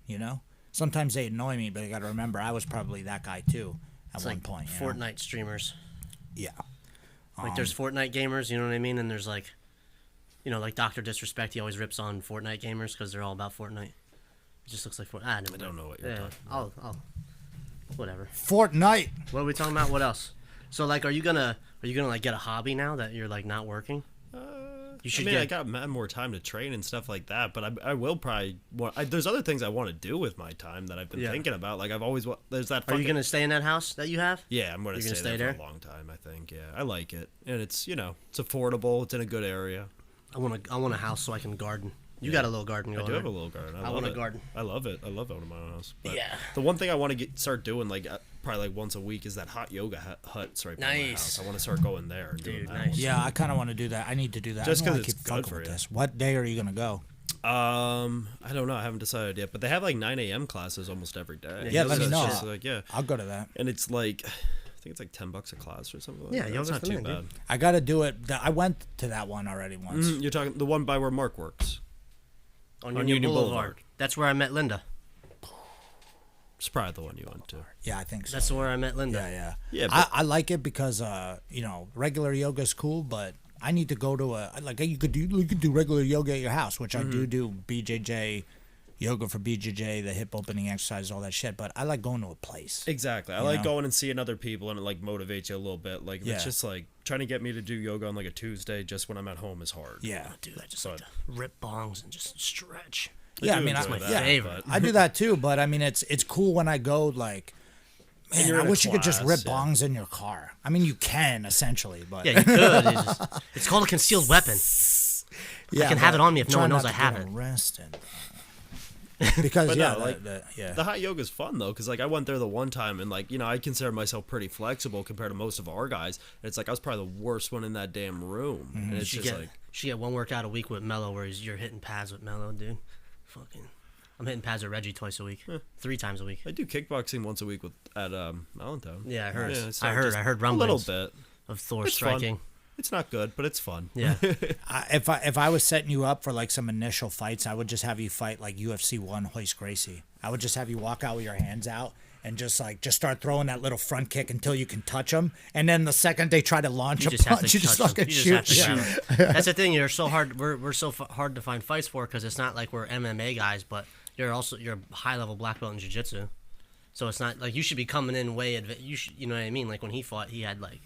Sometimes they annoy me, but I got to remember I was probably that guy too at It's one like point. Fortnite streamers. Yeah. Like there's Fortnite gamers, you know what I mean? And there's like, like Dr. Disrespect, he always rips on Fortnite gamers because they're all about Fortnite. It just looks like Fortnite. I don't know what you're talking I'll whatever. Fortnite. What are we talking about? What else? So like, are you gonna like get a hobby now that you're like not working? You should I got mad more time to train and stuff like that, but I will probably. There's other things I want to do with my time that I've been thinking about. Like I've always. There's that. Are you gonna stay in that house that you have? Yeah, I'm gonna stay there for a long time. I think. Yeah, I like it, and it's it's affordable. It's in a good area. I want a house so I can garden. You got a little garden going. I do have a little garden. I want love a it. garden. I love it. I love owning my own house. But Yeah. The one thing I want to start doing, like probably like once a week, is that hot yoga hut's right by my Nice. house. I want to start going there and doing Dude, that. nice. once a Yeah, I kind of want to do that. I need to do that. Just I don't 'cause wanna it's keep good fucking for with you. this. What day are you gonna go? I don't know. I haven't decided yet, but they have like 9 a.m. classes almost every day. Yeah, let So me it's know. just like, yeah, I'll go to that. and it's like, I think it's like $10 a class or something. Like Yeah, that. yoga's It's not the too man, bad. dude. I got to do it. I went to that one already once. You're talking the one by where Mark works. On On Union Union Boulevard. Boulevard. That's where I met Linda. It's probably the one you went to. Yeah, I think so. That's where I met Linda. Yeah. Yeah, but- I like it because regular yoga is cool, but I need to go to you could do regular yoga at your house, which I do BJJ yoga for BJJ, the hip opening exercise, all that shit. But I like going to a place. Exactly. I like going and seeing other people, and it like motivates you a little bit. Like Yeah. it's just like trying to get me to do yoga on like a Tuesday just when I'm at home is hard. Yeah. Dude, I just So- like to rip bongs and just stretch. Yeah, I do mean, enjoy I, that, yeah, favorite. I do that too. But I mean, it's cool when I go like. Man, you're I in a wish you could just class, rip yeah. bongs in your car. I mean, you can essentially, but Yeah, you could. It's called a concealed weapon. yeah, can have but it on me if no try one knows not I to have get it. arrested. Because But yeah, no, like, yeah. the hot yoga is fun though, because like I went there the one time and like I consider myself pretty flexible compared to most of our guys. And it's like I was probably the worst one in that damn room, and it's just like You should get one workout a week with Mello, where you're hitting pads with Mello, dude. Fucking, I'm hitting pads with Reggie twice a week, 3 times a week. I do kickboxing once a week at Allentown. Yeah, I heard. so I just heard a little rumblings bit. of Thor It's striking. fun. It's not good, but it's fun. Yeah, If I was setting you up for like some initial fights, I would just have you fight like UFC 1 Hoist Gracie. I would just have you walk out with your hands out and just start throwing that little front kick until you can touch them, and then the second they try to launch a punch, you just fucking shoot. That's the thing. You're so hard. We're so hard to find fights for, because it's not like we're MMA guys, but you're a high level black belt in jiu-jitsu. So it's not like you should be coming in way you know what I mean? Like when he fought, he had like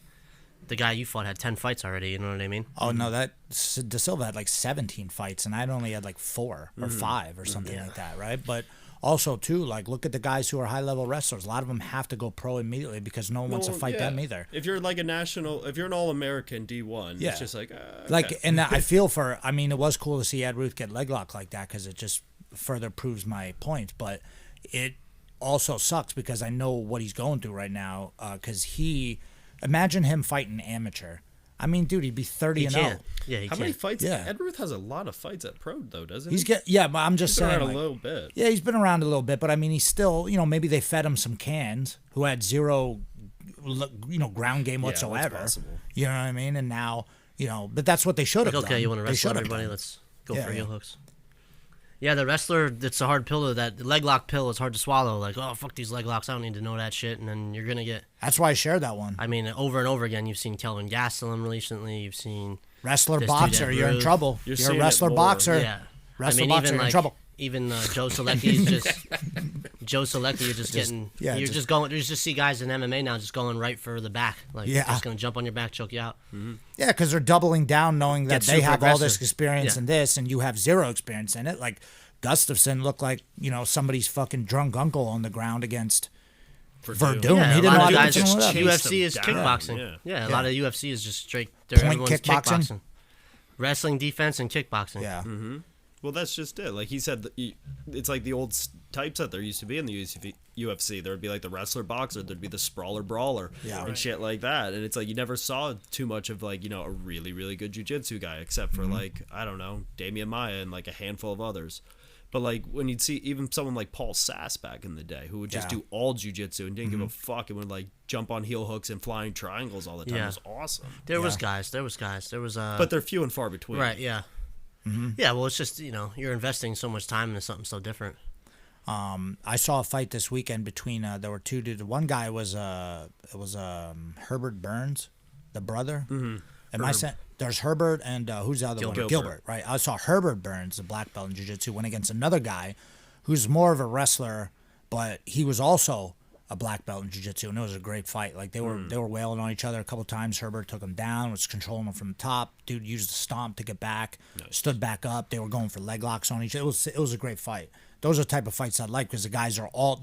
the guy you fought had 10 fights already. You know what I mean? Oh no, that De Silva had like 17 fights, and I'd only had like 4 or 5 or something like that, right? But also too, like look at the guys who are high level wrestlers. A lot of them have to go pro immediately because no one wants to fight them either. If you're like if you're an All-American D1, Yeah. it's just like Like, and I feel I mean, it was cool to see Ed Ruth get leg lock like that because it just further proves my point. But it also sucks because I know what he's going through right now. Because imagine him fighting amateur. I mean, dude, he'd be 30 He and can't. 0. Yeah, he How can't. many fights? Yeah. Ed Ruth has a lot of fights at pro though, doesn't He's he? but I'm just He's been saying, around like, a little bit. yeah, he's been around a little bit, but I mean, he's still, maybe they fed him some cans who had zero, ground game what's whatsoever. possible? You know what I mean? And now, but that's what they should have Like, done. okay, you want to They wrestle should have everybody? done. Let's go Yeah, for yeah. heel hooks. Yeah, the wrestler, it's a hard pill. That leg lock pill is hard to swallow. Like, oh, fuck these leg locks. I don't need to know that shit. And then you're going to get, That's why I shared that one. I mean, over and over again, you've seen Kelvin Gastelum recently. You've seen Wrestler, this boxer, dude, you're in Ruth. trouble. You're You're a seeing it wrestler, more. boxer. Yeah. Wrestler, I mean, boxer, even you're in like trouble. even Joe Selecki is just Joe Selecki. You're just getting. yeah, you're just- just going. You just see guys in MMA now just going right for the back. Like, Yeah. just gonna jump on your back, choke you out. Yeah, because they're doubling down knowing that Get they super have all this aggressive. experience Yeah. in this and you have zero experience in it. Like, Gustafson looked like, somebody's fucking drunk uncle on the ground against Verdun. Yeah, He a didn't lot know of how to guys. do anything with that. UFC them is down. kickboxing. Yeah, a lot of UFC is just straight. Everyone's kickboxing. wrestling, defense, and kickboxing. Yeah. Well, that's just it. Like he said, it's like the old types that there used to be in the UFC. There would be like the wrestler boxer, there'd be the sprawler brawler, and shit like that. And it's like you never saw too much of like a really really good jiu-jitsu guy, except for like I don't know Damian Maia and like a handful of others. But like when you'd see even someone like Paul Sass back in the day, who would just do all jiu-jitsu and didn't give a fuck and would like jump on heel hooks and flying triangles all the time. Yeah. It was awesome. There was guys. There was But they're few and far between. right. Yeah. Yeah. Well, it's just you're investing so much time into something so different. I saw a fight this weekend between there were two dudes. One guy was Herbert Burns, the brother. There's Herbert and who's the other one? Gilbert, right? I saw Herbert Burns, the black belt in jiu-jitsu, went against another guy who's more of a wrestler, but he was also a black belt in jiu-jitsu, and it was a great fight. Like they were wailing on each other a couple times. Herbert took him down, was controlling him from the top. Dude used the stomp to get back, stood back up. They were going for leg locks on each other. It was a great fight. Those are the type of fights I like because the guys are all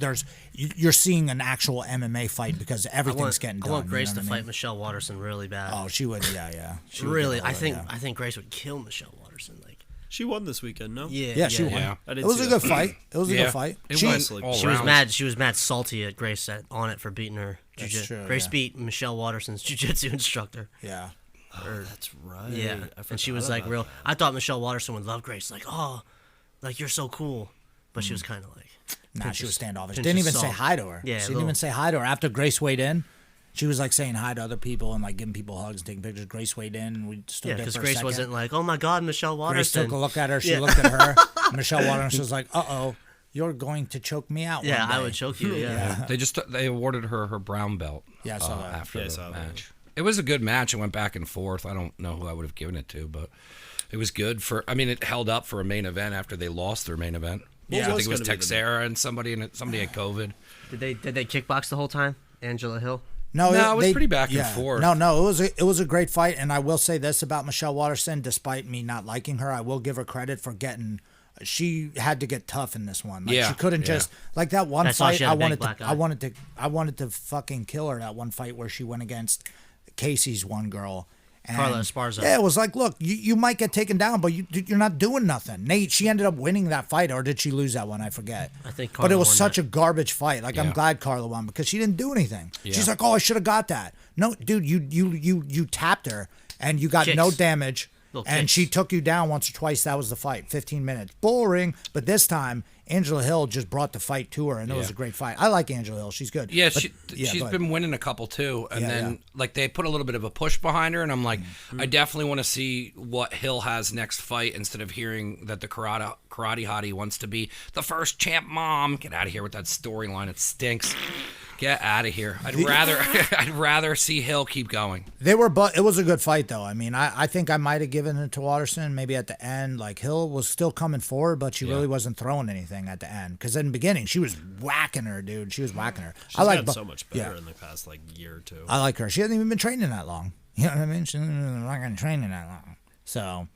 you're seeing an actual MMA fight because everything's getting done. I want Grace you know to what I fight mean? Michelle Watterson really bad. Oh, she would, yeah. She would really, get all I that, think yeah. I think Grace would kill Michelle Watterson. Like, She won this weekend, no? Yeah, she won. Yeah. I It didn't was see a that. good fight. It was a Yeah. good fight. It She- was all she was rounds. mad. She was mad salty at Grace on it for beating her. That's true, Grace yeah. beat Michelle Watterson's jiu-jitsu instructor. Yeah. Oh, that's right. Yeah, I and she forgot was like about real. that. I thought Michelle Watterson would love Grace. Like, oh, like you're so cool, but she was kind of like. Nah, pinch she of- was standoffish. pinch Didn't of even say salt. hi to her. Yeah, She didn't even say hi to her. After Grace weighed in, she was like saying hi to other people and like giving people hugs and taking pictures. Grace weighed in and we stood Yeah, there because for a Grace second. wasn't like, oh my God, Michelle Grace Watterson. took a look at her. She Yeah. looked at her. Michelle Watterson was like, "Uh-oh, you're going to choke me out Yeah, one day." I would choke you. Yeah. They awarded her brown belt. Yeah, I saw that. After Yeah, I the saw that. match. It was a good match. It went back and forth. I don't know who I would have given it to, but it was good for. I mean, it held up for a main event after they lost their main event. Yeah, I think it was gonna be the- Texera and somebody had COVID. Did they kickbox the whole time? Angela Hill. No, it was pretty back and forth. No, it was a great fight, and I will say this about Michelle Watterson: despite me not liking her, I will give her credit for getting. She had to get tough in this one. Like, Yeah, she couldn't just like that one That's why fight. she had I a big wanted black to. eye. I wanted to fucking kill her. That one fight where she went against Casey's one girl, And, Carla Esparza. Yeah, it was like, look, you might get taken down, but you're not doing nothing. Nate, she ended up winning that fight, or did she lose that one? I forget. I think But Carla it was won such that. a garbage fight. Like, I'm Yeah. glad Carla won because she didn't do anything. Yeah. She's like, oh, I should have got that. No, dude, you tapped her, and you got no Kicks. damage. Little And kicks. she took you down once or twice. That was the fight. 15 minutes. Boring. But this time, Angela Hill just brought the fight to her, and it was a great fight. I like Angela Hill. She's good. Yeah, But- she's go ahead. been winning a couple too, and Yeah, then yeah. like they put a little bit of a push behind her, and I'm like, Mm-hmm. I definitely want to see what Hill has next fight instead of hearing that the karate hottie wants to be the first champ mom. Get out of here with that storyline. It stinks. Get out of here. I'd rather see Hill keep going. They were, but it was a good fight though. I mean, I think I might have given it to Watterson. Maybe at the end, like Hill was still coming forward, but she really wasn't throwing anything at the end. Because in the beginning, she was whacking her, dude. She was whacking her. She's I like gotten so much better in the past like year or two. I like her. She hasn't even been training that long. You know what I mean? She's not going to train that long. So,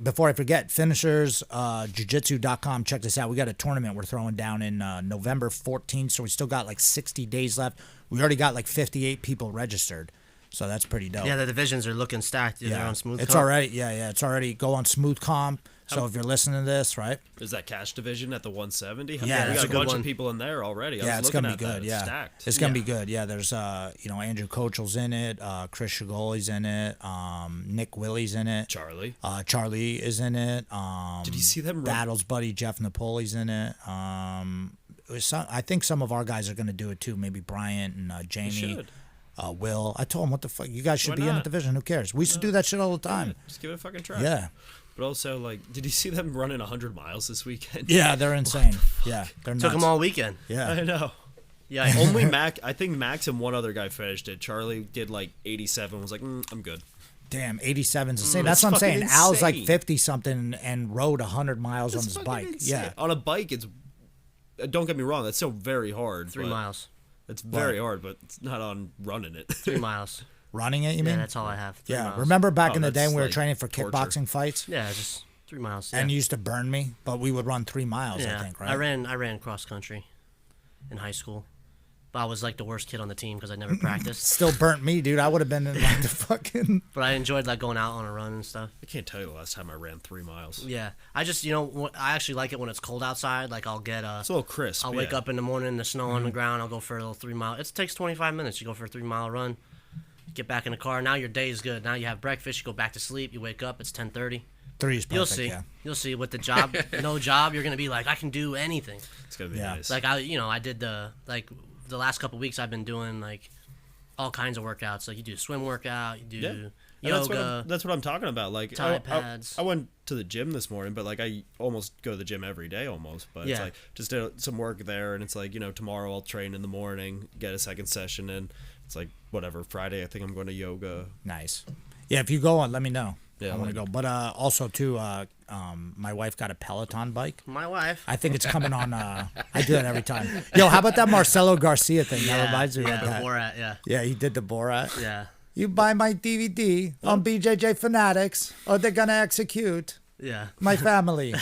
before I forget, finishers, jiu-jitsu.com. Check this out. We got a tournament we're throwing down in November 14th, so we still got like 60 days left. We already got like 58 people registered, so that's pretty dope. Yeah, the divisions are looking stacked. They're on smooth. It's comp. already, it's already go on smooth comp. So if you're listening to this, right? Is that cash division at the 170? Yeah, we that's got a a good bunch one. of people in there already. I Yeah, was it's gonna looking be at good. that. Yeah, It's stacked. it's gonna be good. Yeah, there's Andrew Kochel's in it. Chris Shigoli's in it. Nick Willie's in it. Charlie is in it. Did you see them run? Battle's buddy Jeff Napoli's in it. I think some of our guys are gonna do it too. Maybe Bryant and Jamie. should. Will. I told him, what the fuck? You guys should Why be in the not? division. Who cares? We used to do that shit all the time. Just give it a fucking try. Yeah. But also, like, did you see them running 100 miles this weekend? Yeah, they're insane. Yeah, they're nuts. Took them all weekend. Yeah. I know. Yeah. Only I think Max and one other guy finished it. Charlie did like 87. Was like, I'm good. Damn, 87's insane. That's That's what I'm saying. fucking Al's like insane. 50 something and rode 100 miles on That's his fucking bike. insane. Yeah. On a bike, it's. Don't get me wrong. That's still very hard. 3 but- miles. It's very hard, but it's not on running it. 3 miles. Running it, you Yeah, mean? that's all I have. 3 Yeah. miles. Remember back Oh, in the day that's when we were like training for torture. kickboxing fights? Yeah, just 3 miles. And yeah. you used to burn me, but we would run 3 miles, Yeah. I think, right? I ran cross country in high school, but I was like the worst kid on the team because I never practiced. Still burnt me, dude. I would have been in like the fucking. But I enjoyed like going out on a run and stuff. I can't tell you the last time I ran 3 miles. Yeah, I just I actually like it when it's cold outside. Like I'll get It's a little crisp. I'll wake yeah. up in the morning, the snow on the ground. I'll go for a little 3 mile. It takes 25 minutes. You go for a 3 mile run, get back in the car. Now your day is good. Now you have breakfast. You go back to sleep. You wake up. It's 10:30. 3 is perfect, You'll see. yeah. You'll see. With the job, no job, you're gonna be like, I can do anything. It's gonna be Yeah. nice. Like I did the last couple weeks. I've been doing like all kinds of workouts. Like you do a swim workout. You do Yeah. And yoga. That's what I'm talking about. Like Tide pads. I went to the gym this morning, but like I almost go to the gym every day almost. But it's Yeah. like just did some work there, and it's like tomorrow I'll train in the morning, get a second session in. It's like whatever. Friday I think I'm going to yoga. Nice. Yeah, if you go on, let me know. Yeah, I want to go. But also, too, my wife got a Peloton bike. My wife. I think it's coming on. I do that every time. Yo, how about that Marcelo Garcia thing? That reminds me yeah, of that. Borat, yeah. Yeah, he did the Borat. Yeah. You buy my DVD on BJJ Fanatics, or they're gonna execute Yeah. my family.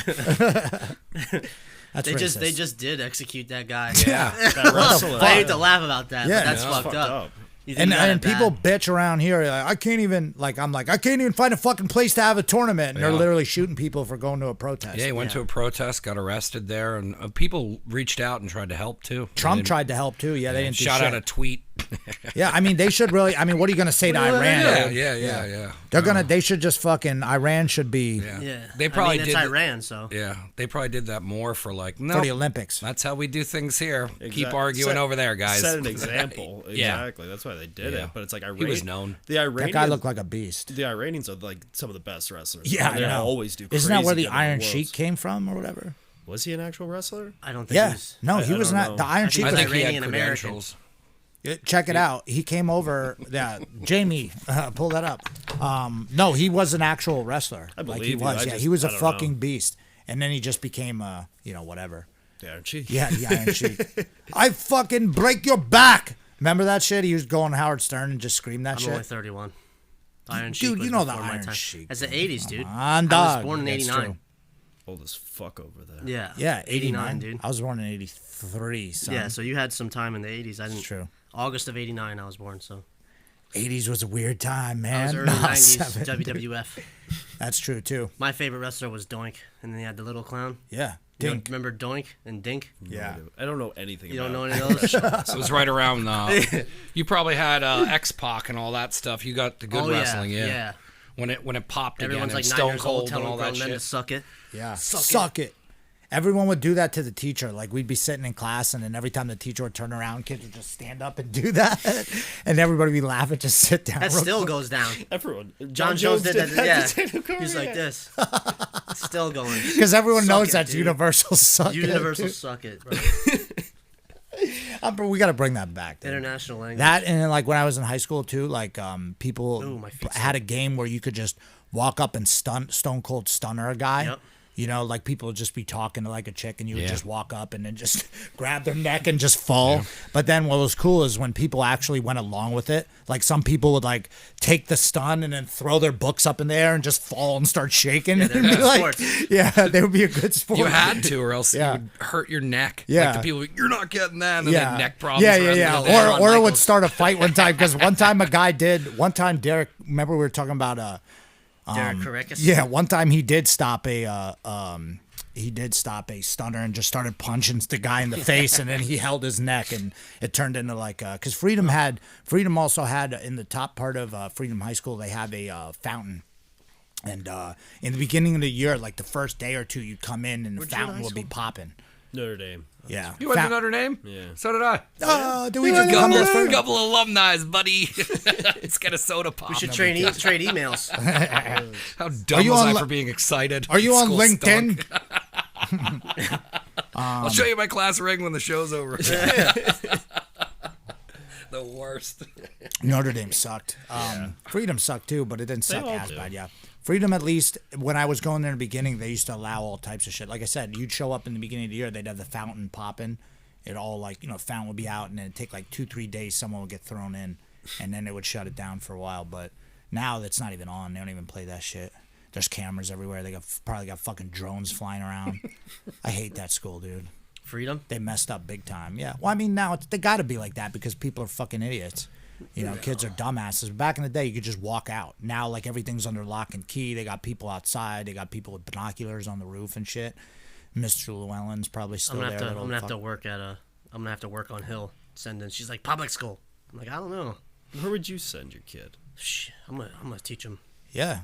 That's They racist. just did execute that guy. Yeah. That wrestler. I hate to laugh about that, Yeah. but that's Yeah, fucked fucked up. up. You think And, about and it people bad. bitch around here. Like, I can't even I can't even find a fucking place to have a tournament. And they're Yeah. literally shooting people for going to a protest. Yeah, he went to a protest, got arrested there, and people reached out and tried to help too. Trump They didn't- tried to help too. Yeah, they didn't do shot shit. out a tweet. Yeah, I mean they should really. I mean, what are you gonna say to Iran? Yeah. They're gonna. They should just fucking. Iran should be Yeah. They probably I mean, did. it's Iran, so. Yeah, they probably did that more for like no. for the Olympics. That's how we do things here. Keep Exact- arguing set- over there, guys. Set an example. Yeah. Exactly. That's why they did Yeah. it. But it's like Iran. He was known. The Iranians. That guy looked like a beast. The Iranians are like some of the best wrestlers. Yeah, they I know. always do. Isn't that where crazy the good in Iron worlds. Sheik came from, or whatever? Was he an actual wrestler? I don't think Yeah, he's. no, he I was don't not. know. The Iron Sheik think I was. think he had Iranian American. credentials. Check it out. He came over. Yeah, Jamie, pull that up. No, he was an actual wrestler. I like believe he you. was. I Yeah, just- he was a I don't fucking know. beast. And then he just became, whatever. The Iron Sheik. Yeah, the Iron Sheik. I fucking break your back. Remember that shit? He was going Howard Stern and just screamed that I'm shit. only 31. Iron Dude, Sheik you was know the before my Iron time. Sheik. That's the 80s, dude. on, I dog. was born in That's 89. true. Old as fuck over there. Yeah. Yeah, 89, dude. I was born in 83, son. Yeah, so you had some time in the 80s. I didn't. It's true. August of 89, I was born, so. '80s was a weird time, I man. was early No, 90s 70s. WWF. That's true too. My favorite wrestler was Doink, and then he had the little clown. Yeah, You Dink. remember Doink and Dink? Yeah. I don't know anything You about don't know any of those? So it was right around. You probably had X-Pac and all that stuff. You got the good Oh, wrestling, yeah. yeah. Yeah. When it popped Everyone's again, like and 9 Stone years old Cold and telling all grown that men to shit. suck it. Yeah, Suck it. Everyone would do that to the teacher. Like we'd be sitting in class, and then every time the teacher would turn around, kids would just stand up and do that, and everybody would be laughing. Just sit down. That real still quick. goes down. Everyone. John Jones did that. Yeah. He's Yeah. like this. It's still going. Because everyone Suck knows it, that's dude. universal suck. Universal suck it, bro. We got to bring that back. Dude. International language. That and then, like when I was in high school too, like people Ooh, my feet had a game where you could just walk up and Stone Cold Stunner a guy. Yep. You know, like people would just be talking to like a chick, and you would Yeah. just walk up and then just grab their neck and just fall. But then what was cool is when people actually went along with it. Like some people would like take the stun and then throw their books up in the air and just fall and start shaking. Yeah, and they're be like, sports. yeah, they would be a good sport. You had to, or else Yeah. you would hurt your neck. Yeah. Like the people, you're not getting that, and then they Yeah. had neck problems. Yeah, the yeah, rest yeah. of the day. Shawn Or it would Michaels. start a fight one time because one time a guy did. One time Derek, remember we were talking about Derek Caracas. yeah. One time he did stop a stunner and just started punching the guy in the face, and then he held his neck, and it turned into like because Freedom also had in the top part of Freedom High School they have a fountain. And in the beginning of the year, like the first day or two, you'd come in and the Where'd you go to fountain high would be school? popping. Notre Dame. Yeah. You went to Notre Dame? Yeah. So did I. Do we A just couple alumni, buddy. Let's get a soda pop. We should trade emails. How dumb you was on I Li- for being excited? Are you on School LinkedIn? stunk. I'll show you my class ring when the show's over. The worst. Notre Dame sucked. Freedom sucked too, but it didn't suck all as do. bad. Yeah, Freedom at least when I was going there in the beginning, they used to allow all types of shit. Like I said, you'd show up in the beginning of the year, they'd have the fountain popping. It all like fountain would be out, and then it'd take like 2-3 days. Someone would get thrown in, and then they would shut it down for a while. But now that's not even on. They don't even play that shit. There's cameras everywhere. They probably got fucking drones flying around. I hate that school, dude. Freedom. They messed up big time. Yeah. Well, I mean, now they got to be like that because people are fucking idiots. Kids are dumbasses. Back in the day, you could just walk out. Now, like everything's under lock and key. They got people outside. They got people with binoculars on the roof and shit. Mr. Llewellyn's probably still I'm there. gonna little have to fuck- work at I'm gonna have to work on Hill. She's like public school. I'm like I don't know. Where would you send your kid? Shh, I'm gonna teach him. Yeah.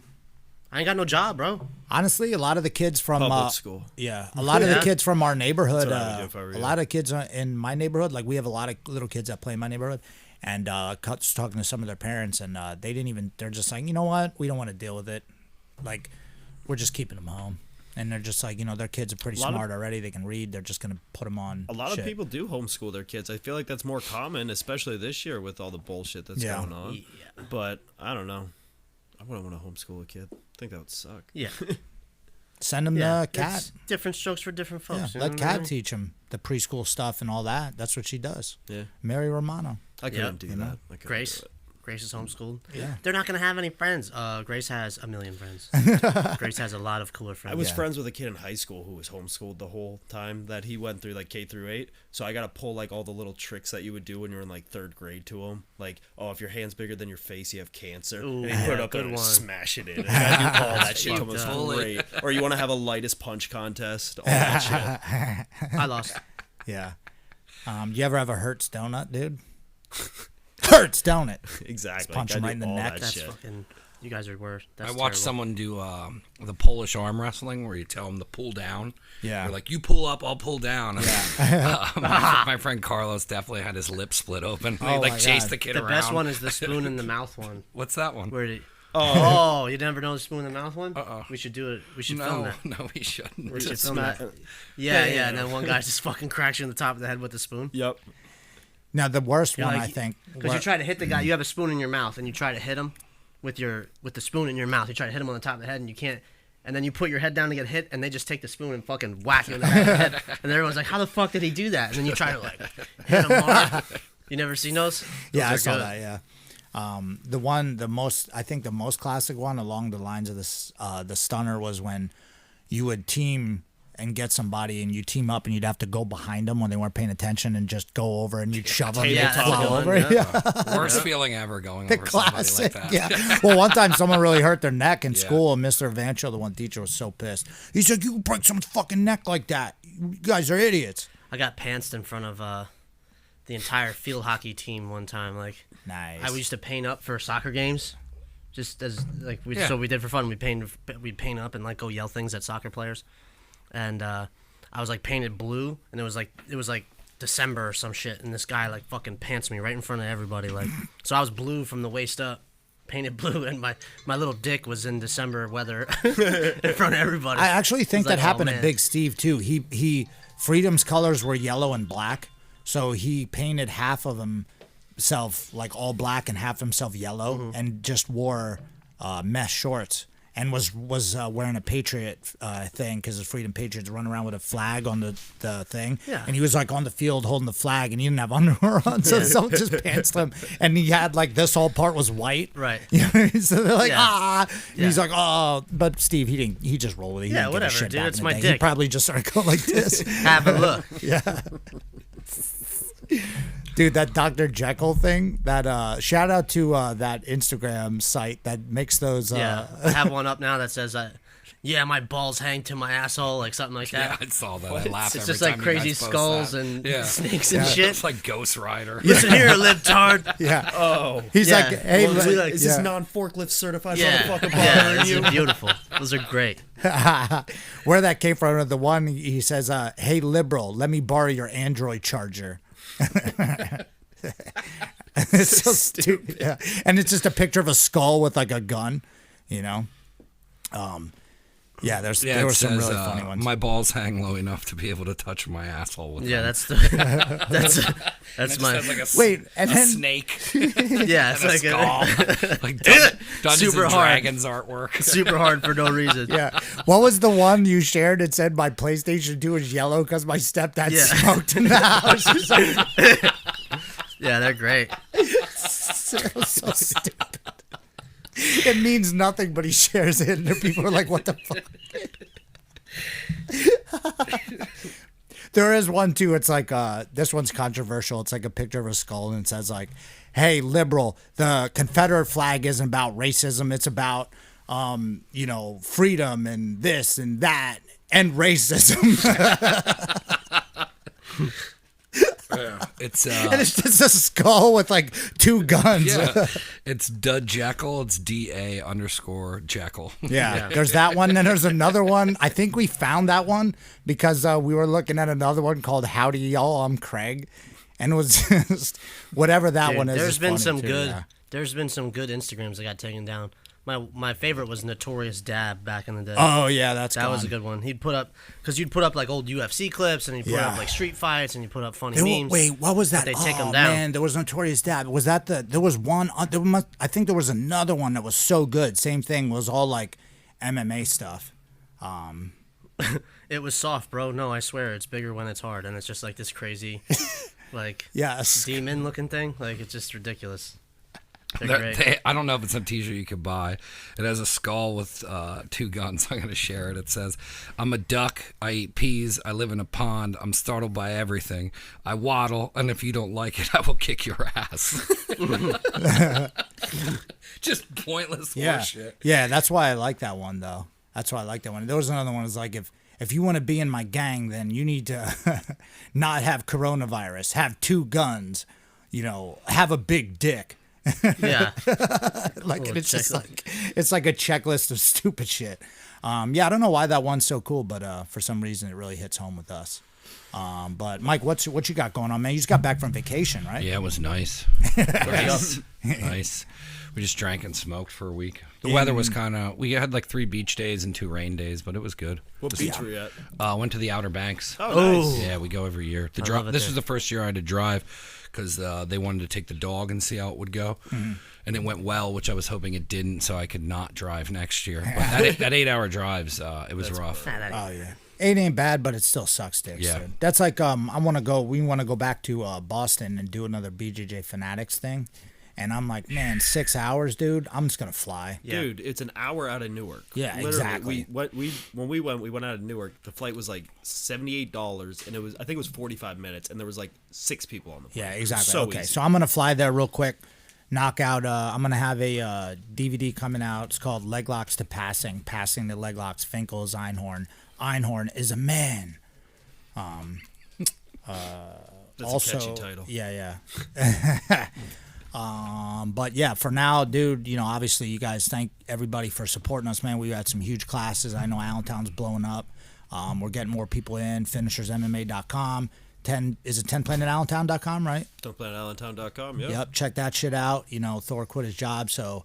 I ain't got no job, bro. Honestly, a lot of the kids from Public school. Yeah, a lot of the Yeah. kids from our neighborhood. That's what I would do if I were A you. lot of kids in my neighborhood. Like we have a lot of little kids that play in my neighborhood, and was talking to some of their parents, and they didn't even. They're just like, you know what? We don't want to deal with it. Like, we're just keeping them home, and they're just like, their kids are pretty lot of- smart already. They can read. They're just gonna put them on. A lot shit. of people do homeschool their kids. I feel like that's more common, especially this year with all the bullshit that's Yeah. going on. Yeah. But I don't know. I wouldn't want to homeschool a kid. I think that would suck. Yeah. Send them Yeah. the cat. It's different strokes for different Yeah, folks. you know let what I Kat mean? teach them the preschool stuff and all that. That's what she does. Yeah. Mary Romano. I couldn't do you know? that. I couldn't Grace. do it. Grace is homeschooled. Yeah. They're not gonna have any friends. Grace has a million friends. Grace has a lot of cooler friends. I was Yeah. friends with a kid in high school who was homeschooled the whole time that he went through like K through 8. So I got to pull like all the little tricks that you would do when you're in like 3rd grade to him. Like, oh, if your hand's bigger than your face, you have cancer. Ooh, and he put it yeah, up there good and one. smash it in. And I do all that shit. It was fucked up. great. Or you want to have a lightest punch contest. All that shit. I lost. Yeah. You ever have a Hertz donut, dude? Hertz donut. Exactly. punch I him do right in the all neck. that That's shit. fucking. You guys are worse. That's I watched terrible. someone do the Polish arm wrestling where you tell them to pull down. Yeah. They're like, you pull up, I'll pull down. My friend Carlos definitely had his lip split open. He Oh like my chased God. the kid The around. best one is the spoon in the mouth one. What's that one? Where did? Oh, you never know the spoon in the mouth one? We should do it. We should film No, that. no, we shouldn't. We should Just film that. smack- Yeah, yeah. And then one guy just fucking cracks you in the top of the head with the spoon. Yep. Now the worst one, like- I think. Because you try to hit the guy, you have a spoon in your mouth, and you try to hit him with the spoon in your mouth. You try to hit him on the top of the head, and you can't. And then you put your head down to get hit, and they just take the spoon and fucking whack you in the back of the head. And everyone's like, "How the fuck did he do that?" And then you try to like hit him hard. You never seen those? Yeah, I Those are saw good. that. Yeah. I think the most classic one along the lines of this, the stunner was when you would team and get somebody, and you team up, and you'd have to go behind them when they weren't paying attention, and just go over, and you'd shove them, Yeah, they'd fly that's a over. good one, Yeah. Worst feeling ever going The over somebody classic, like that. yeah. Well, one time someone really hurt their neck in Yeah. school, and Mr. Vancho, the one teacher, was so pissed. He said, "You break someone's fucking neck like that. You guys are idiots." I got pantsed in front of the entire field hockey team one time. Like, Nice. I used to paint up for soccer games, just as like Yeah. so we did for fun. We'd paint up and like go yell things at soccer players, and I was like painted blue, and it was like December or some shit, and this guy like fucking pants me right in front of everybody. Like, so I was blue from the waist up, painted blue, and my little dick was in December weather in front of everybody. I actually think It was that like, happened oh, to man. Big Steve too. He Freedom's colors were yellow and black, so he painted half of himself like all black and half himself yellow, Mm-hmm. and just wore mesh shorts, and was wearing a Patriot thing, because the Freedom Patriots run around with a flag on the thing. Yeah. And he was like on the field holding the flag, and he didn't have underwear on, so someone just pantsed him, and he had like this whole part was white. Right. You know, so they're like, Yeah. ah. And Yeah. he's like, oh, but Steve, he just rolled with it. He Yeah, didn't give a whatever, shit dude, back it's in the my day. He dick. probably just started going like this. Have a look. Dude, that Dr. Jekyll thing, that shout out to that Instagram site that makes those. Yeah, I have one up now that says, "Yeah, my balls hang to my asshole," like something like Yeah, that. I saw that. I laughed It's every just like time you crazy guys post skulls that. and Yeah. snakes and shit. It's like Ghost Rider. Listen here, libtard. Yeah. Oh. He's Yeah. like, hey, Well, li- is yeah. this non-forklift certified Yeah, motherfucker yeah, bothering those you? are beautiful. Those are great. Where that came from, the one he says, hey, liberal, let me borrow your Android charger. It's so stupid. Yeah. And it's just a picture of a skull with like a gun, you know? Yeah, there Yeah, were it some says, really funny ones. my balls hang low enough to be able to touch my asshole with Yeah, them. that's the that's It my just has like a, Wait, and a then- snake yeah. It's and a like skull. Like Dungeons Super and hard. Dragons artwork. super hard for no reason. Yeah. What was the one you shared that said my PlayStation 2 is yellow because my stepdad Yeah. smoked in the house? Yeah, they're great. So stupid. It means nothing, but he shares it, and people are like, what the fuck? There is one, too. It's like, this one's controversial. It's like a picture of a skull, and it says, like, hey, liberal, the Confederate flag isn't about racism. It's about, freedom and this and that and racism. Yeah. It's And it's just a skull with, like, two guns. yeah. It's Dud Jekyll. It's DA_Jekyll. Yeah, there's that one. Then there's another one. I think we found that one because we were looking at another one called Howdy Y'all, I'm Craig. And it was just whatever that Dude, one is. there's is been funny some too, good. yeah. There's been some good Instagrams that got taken down. My favorite was Notorious Dab back in the day. Oh, yeah, that was a good one. He'd put up because you'd put up like old UFC clips and he'd put Yeah. up like street fights and you put up funny There wa- memes. wait, what was that? They take oh, 'em down. man, there was Notorious Dab. Was that there was one, I think there was another one that was so good. Same thing, was all like MMA stuff. It was soft, bro. No, I swear, it's bigger when it's hard, and it's just like this crazy, like Yes. demon looking thing. Like it's just ridiculous. They're great. I don't know if it's a t-shirt you could buy. It has a skull with two guns. I'm going to share it. It says, I'm a duck. I eat peas. I live in a pond. I'm startled by everything. I waddle. And if you don't like it, I will kick your ass. Just pointless Yeah. horseshit. Yeah, that's why I like that one, though. That's why I like that one. There was another one. It's like, if you want to be in my gang, then you need to not have coronavirus, have two guns, have a big dick. Yeah, Like, Little and it's just checklist. it's like a checklist of stupid shit. Yeah, I don't know why that one's so cool, but for some reason it really hits home with us. But Mike, what you got going on, man? You just got back from vacation, right? Yeah, it was nice. Nice. We just drank and smoked for a week. The weather was kind of... We had like 3 beach days and 2 rain days, but it was good. What beach were you at? Went to the Outer Banks. Oh, nice. Yeah, we go every year. love it This there. was the first year I had to drive because they wanted to take the dog and see how it would go. Mm-hmm. And it went well, which I was hoping it didn't, so I could not drive next year. But that 8-hour drives, it was rough. Nah, that- Oh yeah. It ain't bad, but it still sucks dicks. Yeah. Dude. That's like we want to go back to Boston and do another BJJ Fanatics thing. And I'm like, man, 6 hours, dude. I'm just gonna fly. Yeah. Dude, it's an hour out of Newark. Yeah, Literally, exactly. When we went out of Newark. The flight was like $78, and I think it was 45 minutes, and there was like 6 people on the plane. Yeah, exactly. So okay, easy. so I'm gonna fly there real quick. Knock out. I'm gonna have a DVD coming out. It's called Leg Locks to Passing. Passing the leg locks. Finkel's Einhorn. Einhorn is a man. That's Also, a catchy title. yeah. But yeah, for now, dude, obviously you guys thank everybody for supporting us, man. We've had some huge classes. I know Allentown's blowing up. We're getting more people in. FinishersMMA.com. 10planetAllentown.com, right? TonPlanetAllentown.com, yeah. Yep, check that shit out. Thor quit his job, so,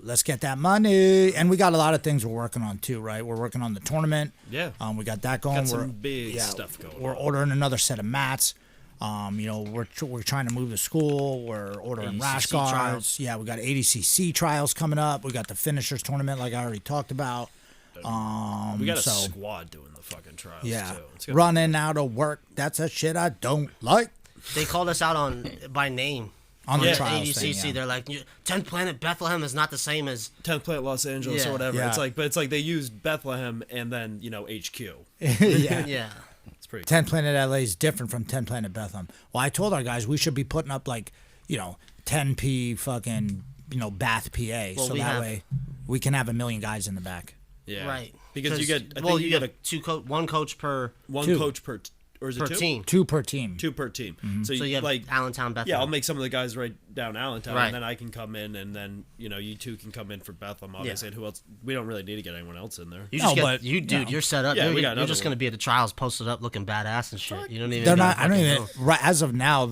let's get that money. And we got a lot of things we're working on too, right? We're working on the tournament. Yeah. We got that going. Got some big stuff going We're on. ordering another set of mats. We're trying to move the school. We're ordering rash ADCC guards. trials. Yeah, we got ADCC trials coming up. We got the finishers tournament, like I already talked about. We got a so- squad doing the fucking trials, Yeah, too. It's gonna running out of work. That's a shit I don't like. They called us out by name. On the Yeah, trials ADCC, thing, yeah. They're like, 10th Planet Bethlehem is not the same as 10th Planet Los Angeles Yeah. or whatever. Yeah. It's like they used Bethlehem and then, HQ. Yeah. yeah. It's pretty 10 Planet LA is different from 10 Planet Bethlehem. Well, I told our guys we should be putting up 10p fucking, Bath PA. Well, so we that have- way we can have 1 million guys in the back. Yeah. Right. Because you get, I well, think you get one coach per one two. coach per, or is it per two? team. 2 per team. 2 per team. So you have Allentown, Bethlehem. Yeah, I'll make some of the guys right down Allentown, Right. and then I can come in, and then you two can come in for Bethlehem, obviously. Yeah. And who else? We don't really need to get anyone else in there. You just No, get but, you're set up. Yeah, you're we got you're another just one. gonna be at the trials, posted up, looking badass and shit. You don't even. They're gotta not. I don't fucking even. go. Right as of now.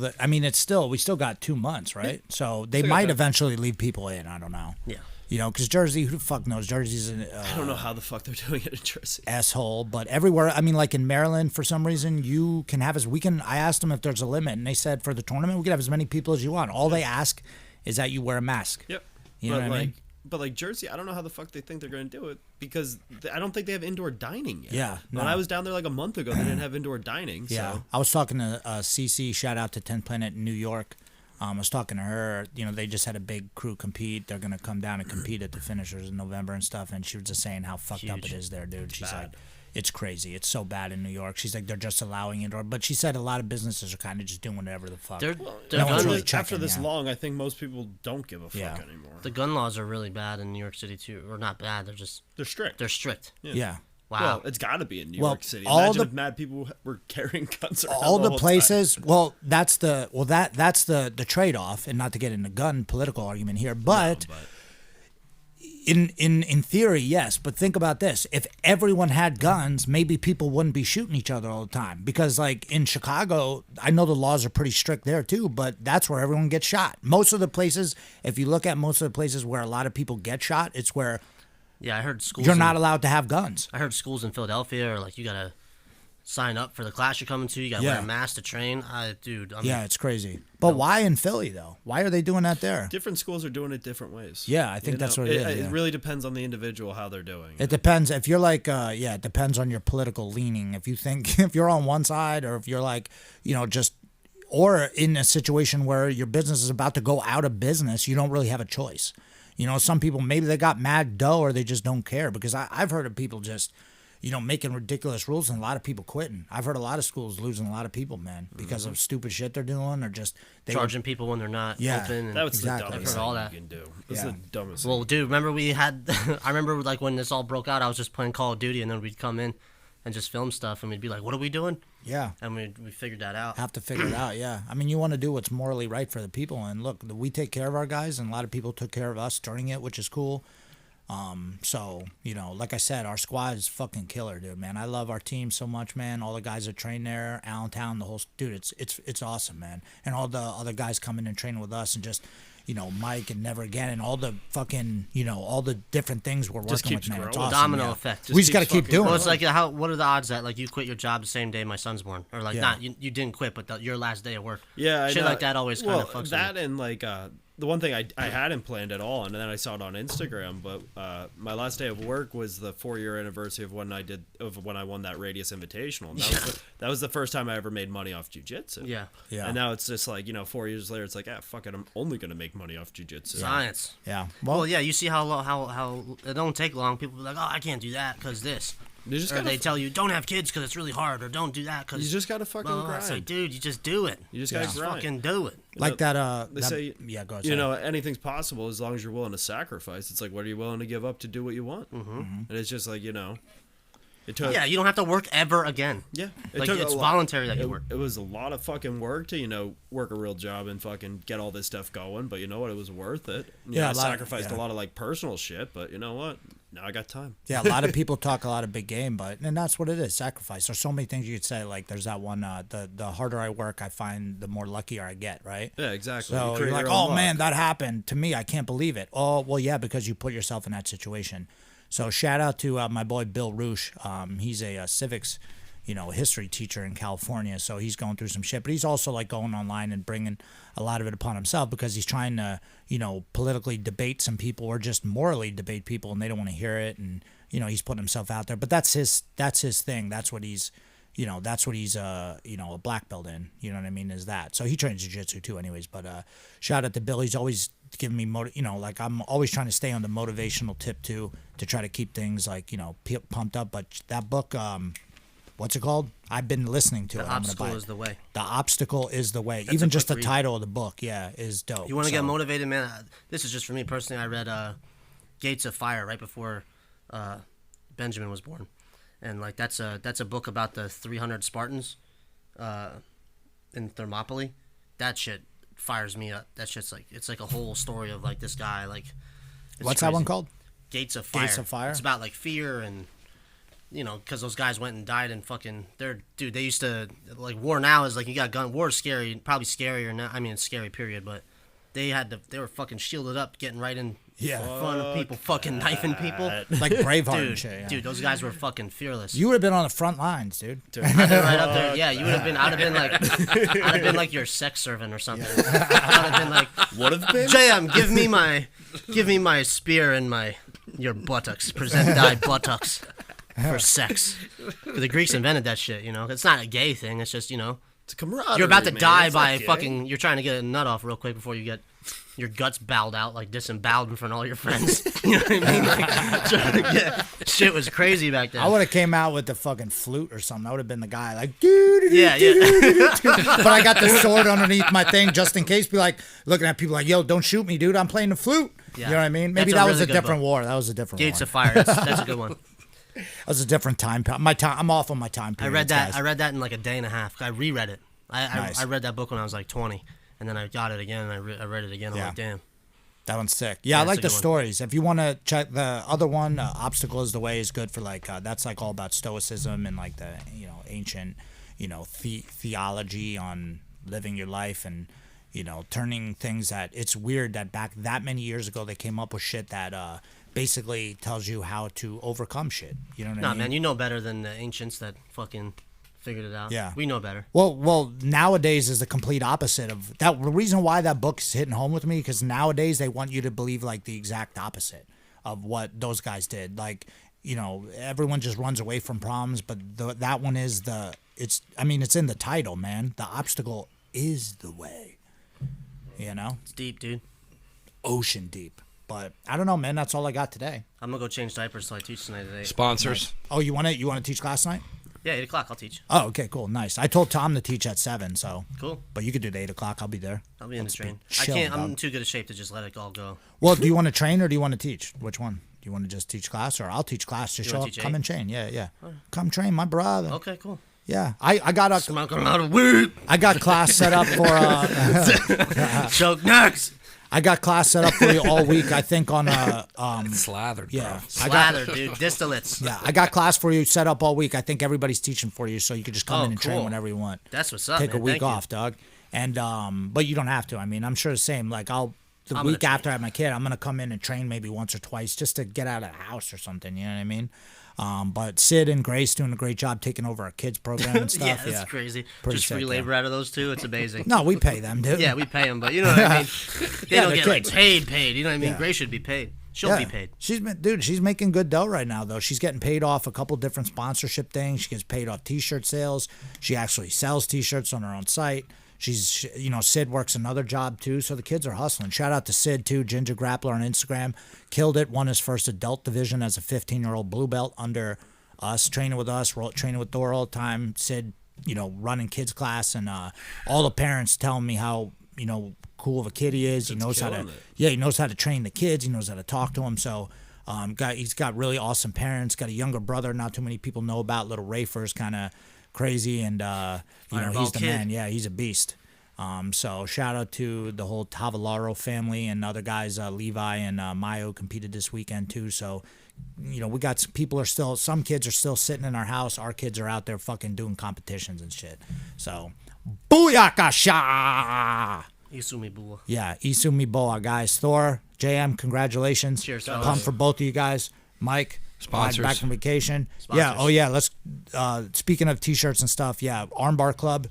We still got 2 months, right? So they got might that. eventually leave people in. I don't know. Yeah. Because Jersey, who the fuck knows? Jersey's an I don't know how the fuck they're doing it in Jersey. asshole, but everywhere. I mean, like in Maryland, for some reason, you can have as I asked them if there's a limit, and they said for the tournament we can have as many people as you want. All they ask is that you wear a mask. Yep. You know but what I mean? But Jersey, I don't know how the fuck they think they're going to do it because I don't think they have indoor dining yet. Yeah, When no. I was down there like a month ago, they didn't have indoor dining. Yeah, So. I was talking to CC. Shout out to 10 Planet in New York. I was talking to her. They just had a big crew compete. They're gonna come down and compete at the finishers in November and stuff. And she was just saying how fucked up it is there, dude. She's like, it's crazy. It's so bad in New York. She's like, they're just allowing indoor. But she said a lot of businesses are kind of just doing whatever the fuck. They're No one's gun, really After checking, this yeah. long, I think most people don't give a fuck Yeah. anymore. the gun laws are really bad in New York City too, or not bad. They're just They're strict. strict. Yeah. Wow. Well, it's got to be in New Well, York City. all Imagine the- if mad people were carrying guns around All the the whole places. Well, that's the trade off, and not to get in a gun political argument here, but. time. But In theory, yes, but think about this. If everyone had guns, maybe people wouldn't be shooting each other all the time. Because, like, in Chicago, I know the laws are pretty strict there, too, but that's where everyone gets shot. Most of the places, if you look at most of the places where a lot of people get shot, it's where Yeah, I heard schools. you're in- not allowed to have guns. I heard schools in Philadelphia are like, you gotta sign up for the class you're coming to. You gotta Yeah. wear a mask to train. Dude. I mean, Yeah, it's crazy. But why in Philly, though? Why are they doing that there? different schools are doing it different ways. Yeah, I think that's what it is, yeah. It really depends on the individual how they're doing. It depends. If you're like, it depends on your political leaning. If you think, if you're on one side, or if you're like, just, or in a situation where your business is about to go out of business, you don't really have a choice. Some people, maybe they got mad dough or they just don't care, because I've heard of people just, making ridiculous rules and a lot of people quitting. I've heard a lot of schools losing a lot of people, man, because of stupid shit they're doing, or just charging people when they're not Yeah. open. And, That was Exactly. the dumbest I've heard thing all that. you can do. That's Yeah. the dumbest thing. well, dude, remember we had? I remember like when this all broke out, I was just playing Call of Duty, and then we'd come in and just film stuff, and we'd be like, "What are we doing?" yeah. And we figured that out. Have to figure it out, yeah. I mean, you want to do what's morally right for the people, and look, we take care of our guys, and a lot of people took care of us during it, which is cool. So like I said, our squad is fucking killer, dude, man. I love our team so much, man. All the guys that train there, Allentown, the whole dude, it's awesome, man. And all the other guys coming and training with us, and just Mike and Never Again, and all the fucking all the different things we're Just working with, keeps man. It's growing. awesome. Domino yeah. effect. We just got to keeps keep fucking doing Well, it. it's like what are the odds that like you quit your job the same day my son's born, or like Yeah. not you didn't quit, but your last day of work? Yeah, I shit know. like that always kind of fucks that with me. and like the one thing I hadn't planned at all, and then I saw it on Instagram. But my last day of work was the 4-year anniversary of when I won that Radius Invitational. And that was the first time I ever made money off jiu-jitsu. Yeah. And now it's just like 4 years later, it's like fuck it, I'm only gonna make money off jiu-jitsu. Science. Yeah. Well, yeah. You see how it don't take long. People be like, oh, I can't do that because this. Or they tell you don't have kids because it's really hard, or don't do that because you just gotta fucking grind. It's like, dude, you just do it. You just gotta grind. Fucking do it. Like that. They say, yeah, go ahead. anything's possible as long as you're willing to sacrifice. It's like, what are you willing to give up to do what you want? And it's just like, it took. Yeah, you don't have to work ever again. Yeah, it's voluntary that you work. It was a lot of fucking work to work a real job and fucking get all this stuff going. But you know what? It was worth it. I sacrificed a lot of like personal shit. But you know what? Now I got time. Yeah, a lot of people talk a lot of big game, and that's what it is, sacrifice. There's so many things you could say. Like there's that one, the harder I work, I find the more luckier I get, right? Yeah, exactly. So you're like, oh man, that happened to me. I can't believe it. Oh, well, yeah, because you put yourself in that situation. So shout out to my boy Bill Roosh. He's a civics, history teacher in California. So he's going through some shit, but he's also like going online and bringing a lot of it upon himself because he's trying to, politically debate some people or just morally debate people, and they don't want to hear it. And he's putting himself out there. But that's his thing. That's what he's, a black belt in. You know what I mean? Is that so? He trains jiu-jitsu too, anyways. But shout out to Bill. He's always giving me like I'm always trying to stay on the motivational tip too, to try to keep things like pumped up. But that book, what's it called? I've been listening to it. The Obstacle is the Way. The Obstacle is the Way. That's even just the read. Title of the book, is dope. You want to get motivated, man? This is just for me personally. I read Gates of Fire right before Benjamin was born, and like that's a book about the 300 Spartans in Thermopylae. That shit fires me up. That shit's like, it's like a whole story of like this guy, like what's crazy. That one called? Gates of Fire. Gates of Fire. It's about like fear and because those guys went and died and fucking they used to like war now is like you got gun war is scary, probably scarier now. I mean it's scary period, but they were fucking shielded up getting right in front of people, fucking knifing people like Braveheart dude, and shit. Yeah. Dude, those guys were fucking fearless. You would have been on the front lines, dude. I'd been right up there. Yeah, you would have been. I'd have been like your sex servant or something. Yeah. I'd have been like, would have been. JM, give me my spear and your buttocks. Present thy buttocks for sex. The Greeks invented that shit. It's not a gay thing. It's just it's a camaraderie. You're about to die it's by fucking. You're trying to get a nut off real quick before you get your guts bowed out, like disemboweled in front of all your friends. You know what I mean? Like, shit was crazy back then. I would have came out with the fucking flute or something. I would have been the guy like, yeah. But I got the sword underneath my thing just in case. Be like looking at people like, yo, don't shoot me, dude. I'm playing the flute. Yeah. You know what I mean? Maybe that was a different war. That was a different Gates war. of Fire. That's a good one. That was a different time. I'm off on my time period. I read that in like a day and a half. I reread it. I read that book when I was like 20, and then I got it again, and I read it again. I'm like, damn. That one's sick. Yeah, I like the stories. If you want to check the other one, Obstacle is the Way is good for like, that's like all about stoicism and like the, ancient, theology on living your life and, turning things that, it's weird that back that many years ago they came up with shit that basically tells you how to overcome shit. You know what I mean? Nah, man, you know better than the ancients that fucking figured it out. Yeah. We know better. Well, nowadays is the complete opposite of that. The reason why that book's hitting home with me, because nowadays they want you to believe like the exact opposite of what those guys did. Like, everyone just runs away from problems, but that one is it's in the title, man. The obstacle is the way. It's deep, dude. Ocean deep. But I don't know, man. That's all I got today. I'm gonna go change diapers till I teach tonight at 8. Sponsors. Nice. Oh, you want to teach class tonight? Yeah, 8 o'clock. I'll teach. Oh, okay, cool, nice. I told Tom to teach at 7, so cool. But you could do the 8 o'clock. I'll be there. I'll be in the train. I can't. I'm in too good a shape to just let it all go. Well, do you want to train or do you want to teach? Which one? Do you want to just teach class or I'll teach class? Just show up, come and train. Yeah. Right. Come train, my brother. Okay, cool. Yeah, I got smoking a lot of weed. I got class set up for choke next. I got class set up for you all week. I think on slathered. Yeah, slathered, dude. Distillates. Yeah, I got class for you set up all week. I think everybody's teaching for you, so you can just come in and train whenever you want. That's what's up. Take man. a week off, dog. And but you don't have to. I mean, I'm sure the same. Like I'll the I'm gonna week after I have my kid, I'm gonna come in and train maybe once or twice just to get out of the house or something. You know what I mean? But Sid and Grace doing a great job taking over our kids program and stuff. Yeah, that's crazy. Pretty Just free sick, labor out of those two. It's amazing. No, we pay them, dude. Yeah, we pay them, but you know what I mean. They Yeah, don't they're get like kids. paid. You know what I mean? Yeah. Grace should be paid. She'll be paid. She's making good dough right now though. She's getting paid off a couple different sponsorship things. She gets paid off T-shirt sales. She actually sells T-shirts on her own site. Sid works another job too, so the kids are hustling. Shout out to Sid too, Ginger Grappler on Instagram. Killed it, won his first adult division as a 15-year-old blue belt under us, training with us, training with Thor all the time. Sid, running kids class, and all the parents telling me how, cool of a kid he is. He knows how to, he knows how to train the kids. He knows how to talk to them. So, he's got really awesome parents. Got a younger brother, not too many people know about. Little Rafer's kind of crazy, and he's the man. Yeah, he's a beast. So shout out to the whole Tavalaro family and other guys. Levi and Mayo competed this weekend too. So, we got some kids are still sitting in our house. Our kids are out there fucking doing competitions and shit. So, booyakasha! Isumi Bua. Yeah, Isumi Boa, guys. Thor, JM, congratulations. Cheers, Pumped fellas. for both of you guys. Mike, Sponsors. back from vacation. Sponsors. Yeah, oh yeah, let's, speaking of t-shirts and stuff, yeah, Armbar Club.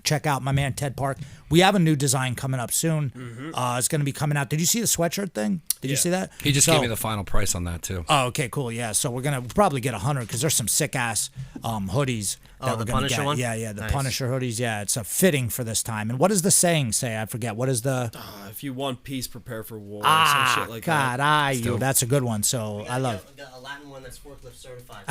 Check out my man Ted Park. We have a new design coming up soon. It's going to be coming out. Did you see the sweatshirt thing? Did you see that? He just gave me the final price on that too. Oh, okay, cool. Yeah, so we're gonna probably get 100 because there's some sick ass hoodies. Oh, the we're gonna Punisher get. one? Yeah, the Nice. Punisher hoodies. Yeah, it's a fitting for this time. And what does the saying say? I forget. What is the? If you want peace, prepare for war. Some shit like God, that. you. That's a good one. So I love. We got a Latin one that's forklift certified.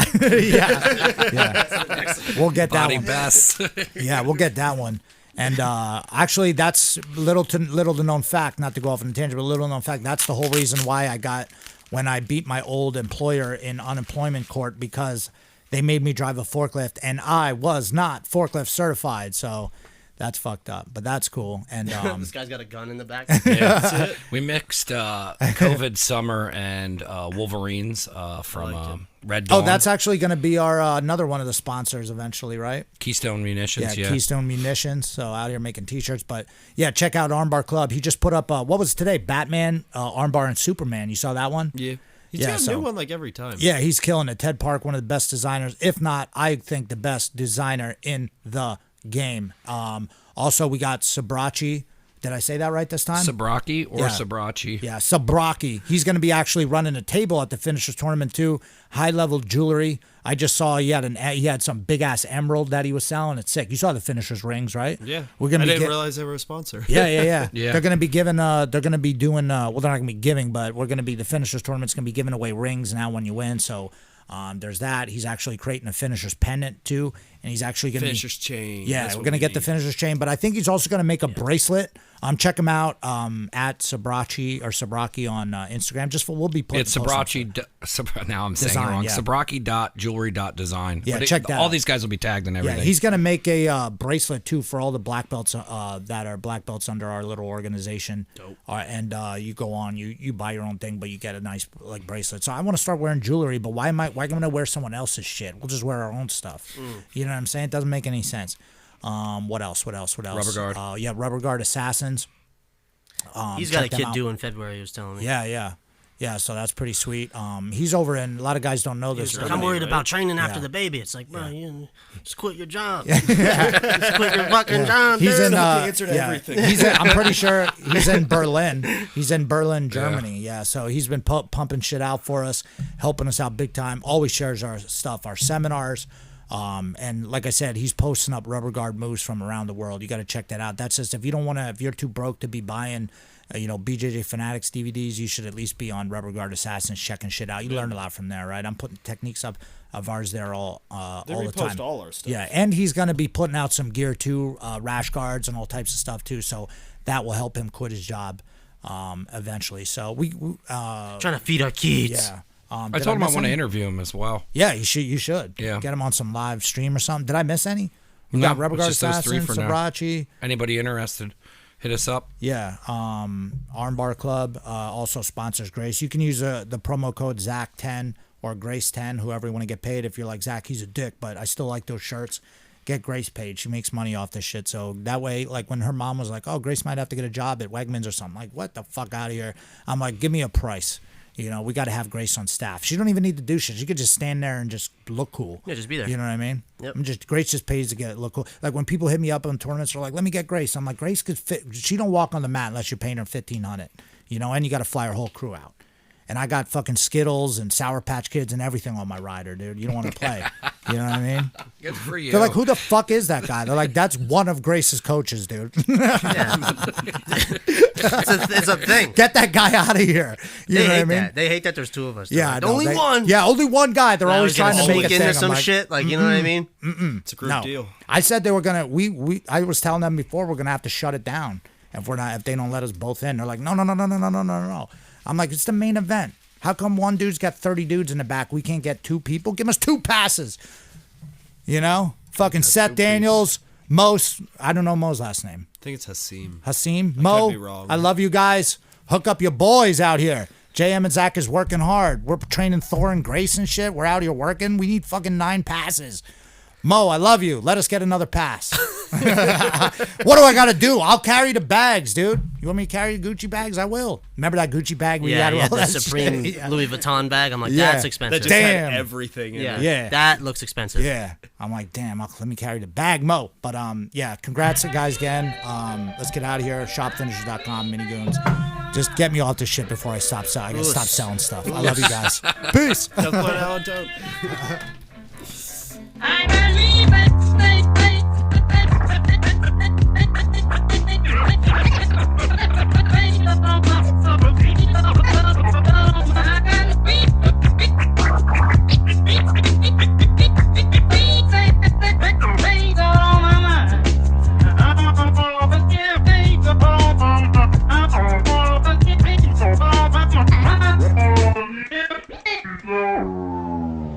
Yeah. We'll get that Body one. best. Yeah, we'll get that one. And actually, that's little to known fact. Not to go off on a tangent, but little known fact. That's the whole reason why I got when I beat my old employer in unemployment court, because they made me drive a forklift and I was not forklift certified. So that's fucked up, but that's cool. And This guy's got a gun in the back. Yeah. We mixed COVID Summer and Wolverines from Red Dawn. oh, that's actually going to be our another one of the sponsors eventually, right? Keystone Munitions. Yeah, Keystone Munitions. So out here making t-shirts, but yeah, check out Armbar Club. He just put up what was today? Batman, Armbar, and Superman. You saw that one? Yeah. He's Yeah, got a so- new one like every time. Yeah, he's killing it. Ted Park, one of the best designers, if not, I think the best designer in the game. Also, we got Sbrocchi. Did I say that right this time? Sbrocchi or Yeah. Sbrocchi. Yeah, Sbrocchi. He's going to be actually running a table at the Finishers Tournament too. High level jewelry. I just saw he had some big ass emerald that he was selling. It's sick. You saw the Finishers rings, right? Yeah. We're gonna I be didn't realize they were a sponsor. Yeah. Yeah. They're gonna be giving. They're gonna be doing. Well, they're not gonna be giving, but we're gonna be the Finishers Tournament's gonna be giving away rings now when you win. So. There's that. He's actually creating a finisher's pendant too, and he's actually going to Finisher's chain. Yeah, That's we're what gonna we get the need. finisher's chain, but I think he's also gonna make a bracelet. Check him out at Sbrocchi or Sbrocchi on Instagram. We'll be putting It's posting Sbrocchi. Now I'm saying Design, it wrong. yeah. Sbrocchi.jewelry.design. Yeah, But check that all out. these guys will be tagged and Yeah, everything. he's gonna make a bracelet too for all the black belts that are black belts under our little organization. Dope. And you go on, you buy your own thing, but you get a nice like bracelet. So I want to start wearing jewelry, but why am I wear someone else's shit? We'll just wear our own stuff. You know what I'm saying? It doesn't make any sense. What else? Rubber guard. Yeah, Rubber Guard Assassins. He's got a check them kid out. due in February, he was telling me. Yeah. So that's pretty sweet. He's over in. A lot of guys don't know this. He's like, but- I'm worried right? about training after Yeah. the baby. It's like, bro, you just quit your job. Just quit your fucking job. He's dude. in. the answer to everything. I'm pretty sure he's in Berlin. He's in Berlin, Germany. Yeah. So he's been pumping shit out for us, helping us out big time. Always shares our stuff, our seminars. And like I said, he's posting up rubber guard moves from around the world. You got to check that out. That's just if you're too broke to be buying, BJJ Fanatics DVDs, you should at least be on Rubber Guard Assassins checking shit out. You learn a lot from there, right? I'm putting techniques up of ours there all They the time. repost all our stuff. Yeah, and he's going to be putting out some gear too, rash guards and all types of stuff too. So that will help him quit his job eventually. So we Trying to feed our kids. yeah. I told him I want to interview him as well. Yeah, you should. Yeah. Get him on some live stream or something. Did I miss any? We No, got Rubber it's Guard just those three Assassin, for now. Sbrocchi. Anybody interested, hit us up. Yeah. Armbar Club also sponsors Grace. You can use the promo code ZAC10 or Grace10, whoever you want to get paid. If you're like, Zach, he's a dick, but I still like those shirts. get Grace paid. She makes money off this shit. So that way, like when her mom was like, oh, Grace might have to get a job at Wegmans or something. Like, what the fuck out of here? I'm like, give me a price. You know, we got to have Grace on staff. She don't even need to do shit. She could just stand there and just look cool. Yeah, just be there. You know what I mean? Yep. Grace just pays to get it look cool. Like when people hit me up on tournaments, they're like, let me get Grace. I'm like, Grace could fit. She don't walk on the mat unless you're paying her $1,500. You know, and you got to fly her whole crew out. And I got fucking Skittles and Sour Patch Kids and everything on my rider, dude. You don't want to play. You know what I mean? Good for you. They're like, who the fuck is that guy? They're like, that's one of Grace's coaches, dude. Yeah. it's a thing. Get that guy out of here. You know what I mean? That. They hate that there's two of us. Yeah, like, no, only one. Yeah, only one guy. They're always trying to make a thing. Into some shit, like you know what I mean? It's a group deal. I said they were gonna. I was telling them before we're gonna have to shut it down if they don't let us both in. They're like, no. I'm like, it's the main event. How come one dude's got 30 dudes in the back? We can't get 2 people? Give us 2 passes. You know? Fucking Seth Daniels, Mo. I don't know Mo's last name. I think it's Hassim. Hassim? I Mo, could be wrong. I love you guys. Hook up your boys out here. JM and Zach is working hard. We're training Thor and Grace and shit. We're out here working. We need fucking 9 passes. Mo, I love you. Let us get another pass. What do I got to do? I'll carry the bags, dude. You want me to carry the Gucci bags? I will. Remember that Gucci bag we had? Yeah, all the that Supreme shit? Yeah. Louis Vuitton bag. I'm like, Yeah. that's expensive. That just Damn. had everything in it. Yeah. That looks expensive. Yeah. I'm like, damn, let me carry the bag, Mo. But yeah, congrats to guys again. Let's get out of here. Shopfinishers.com, minigoons. Just get me off this shit before I stop selling. I gotta stop selling stuff. I love you guys. Peace. Have fun, Alan. Don't.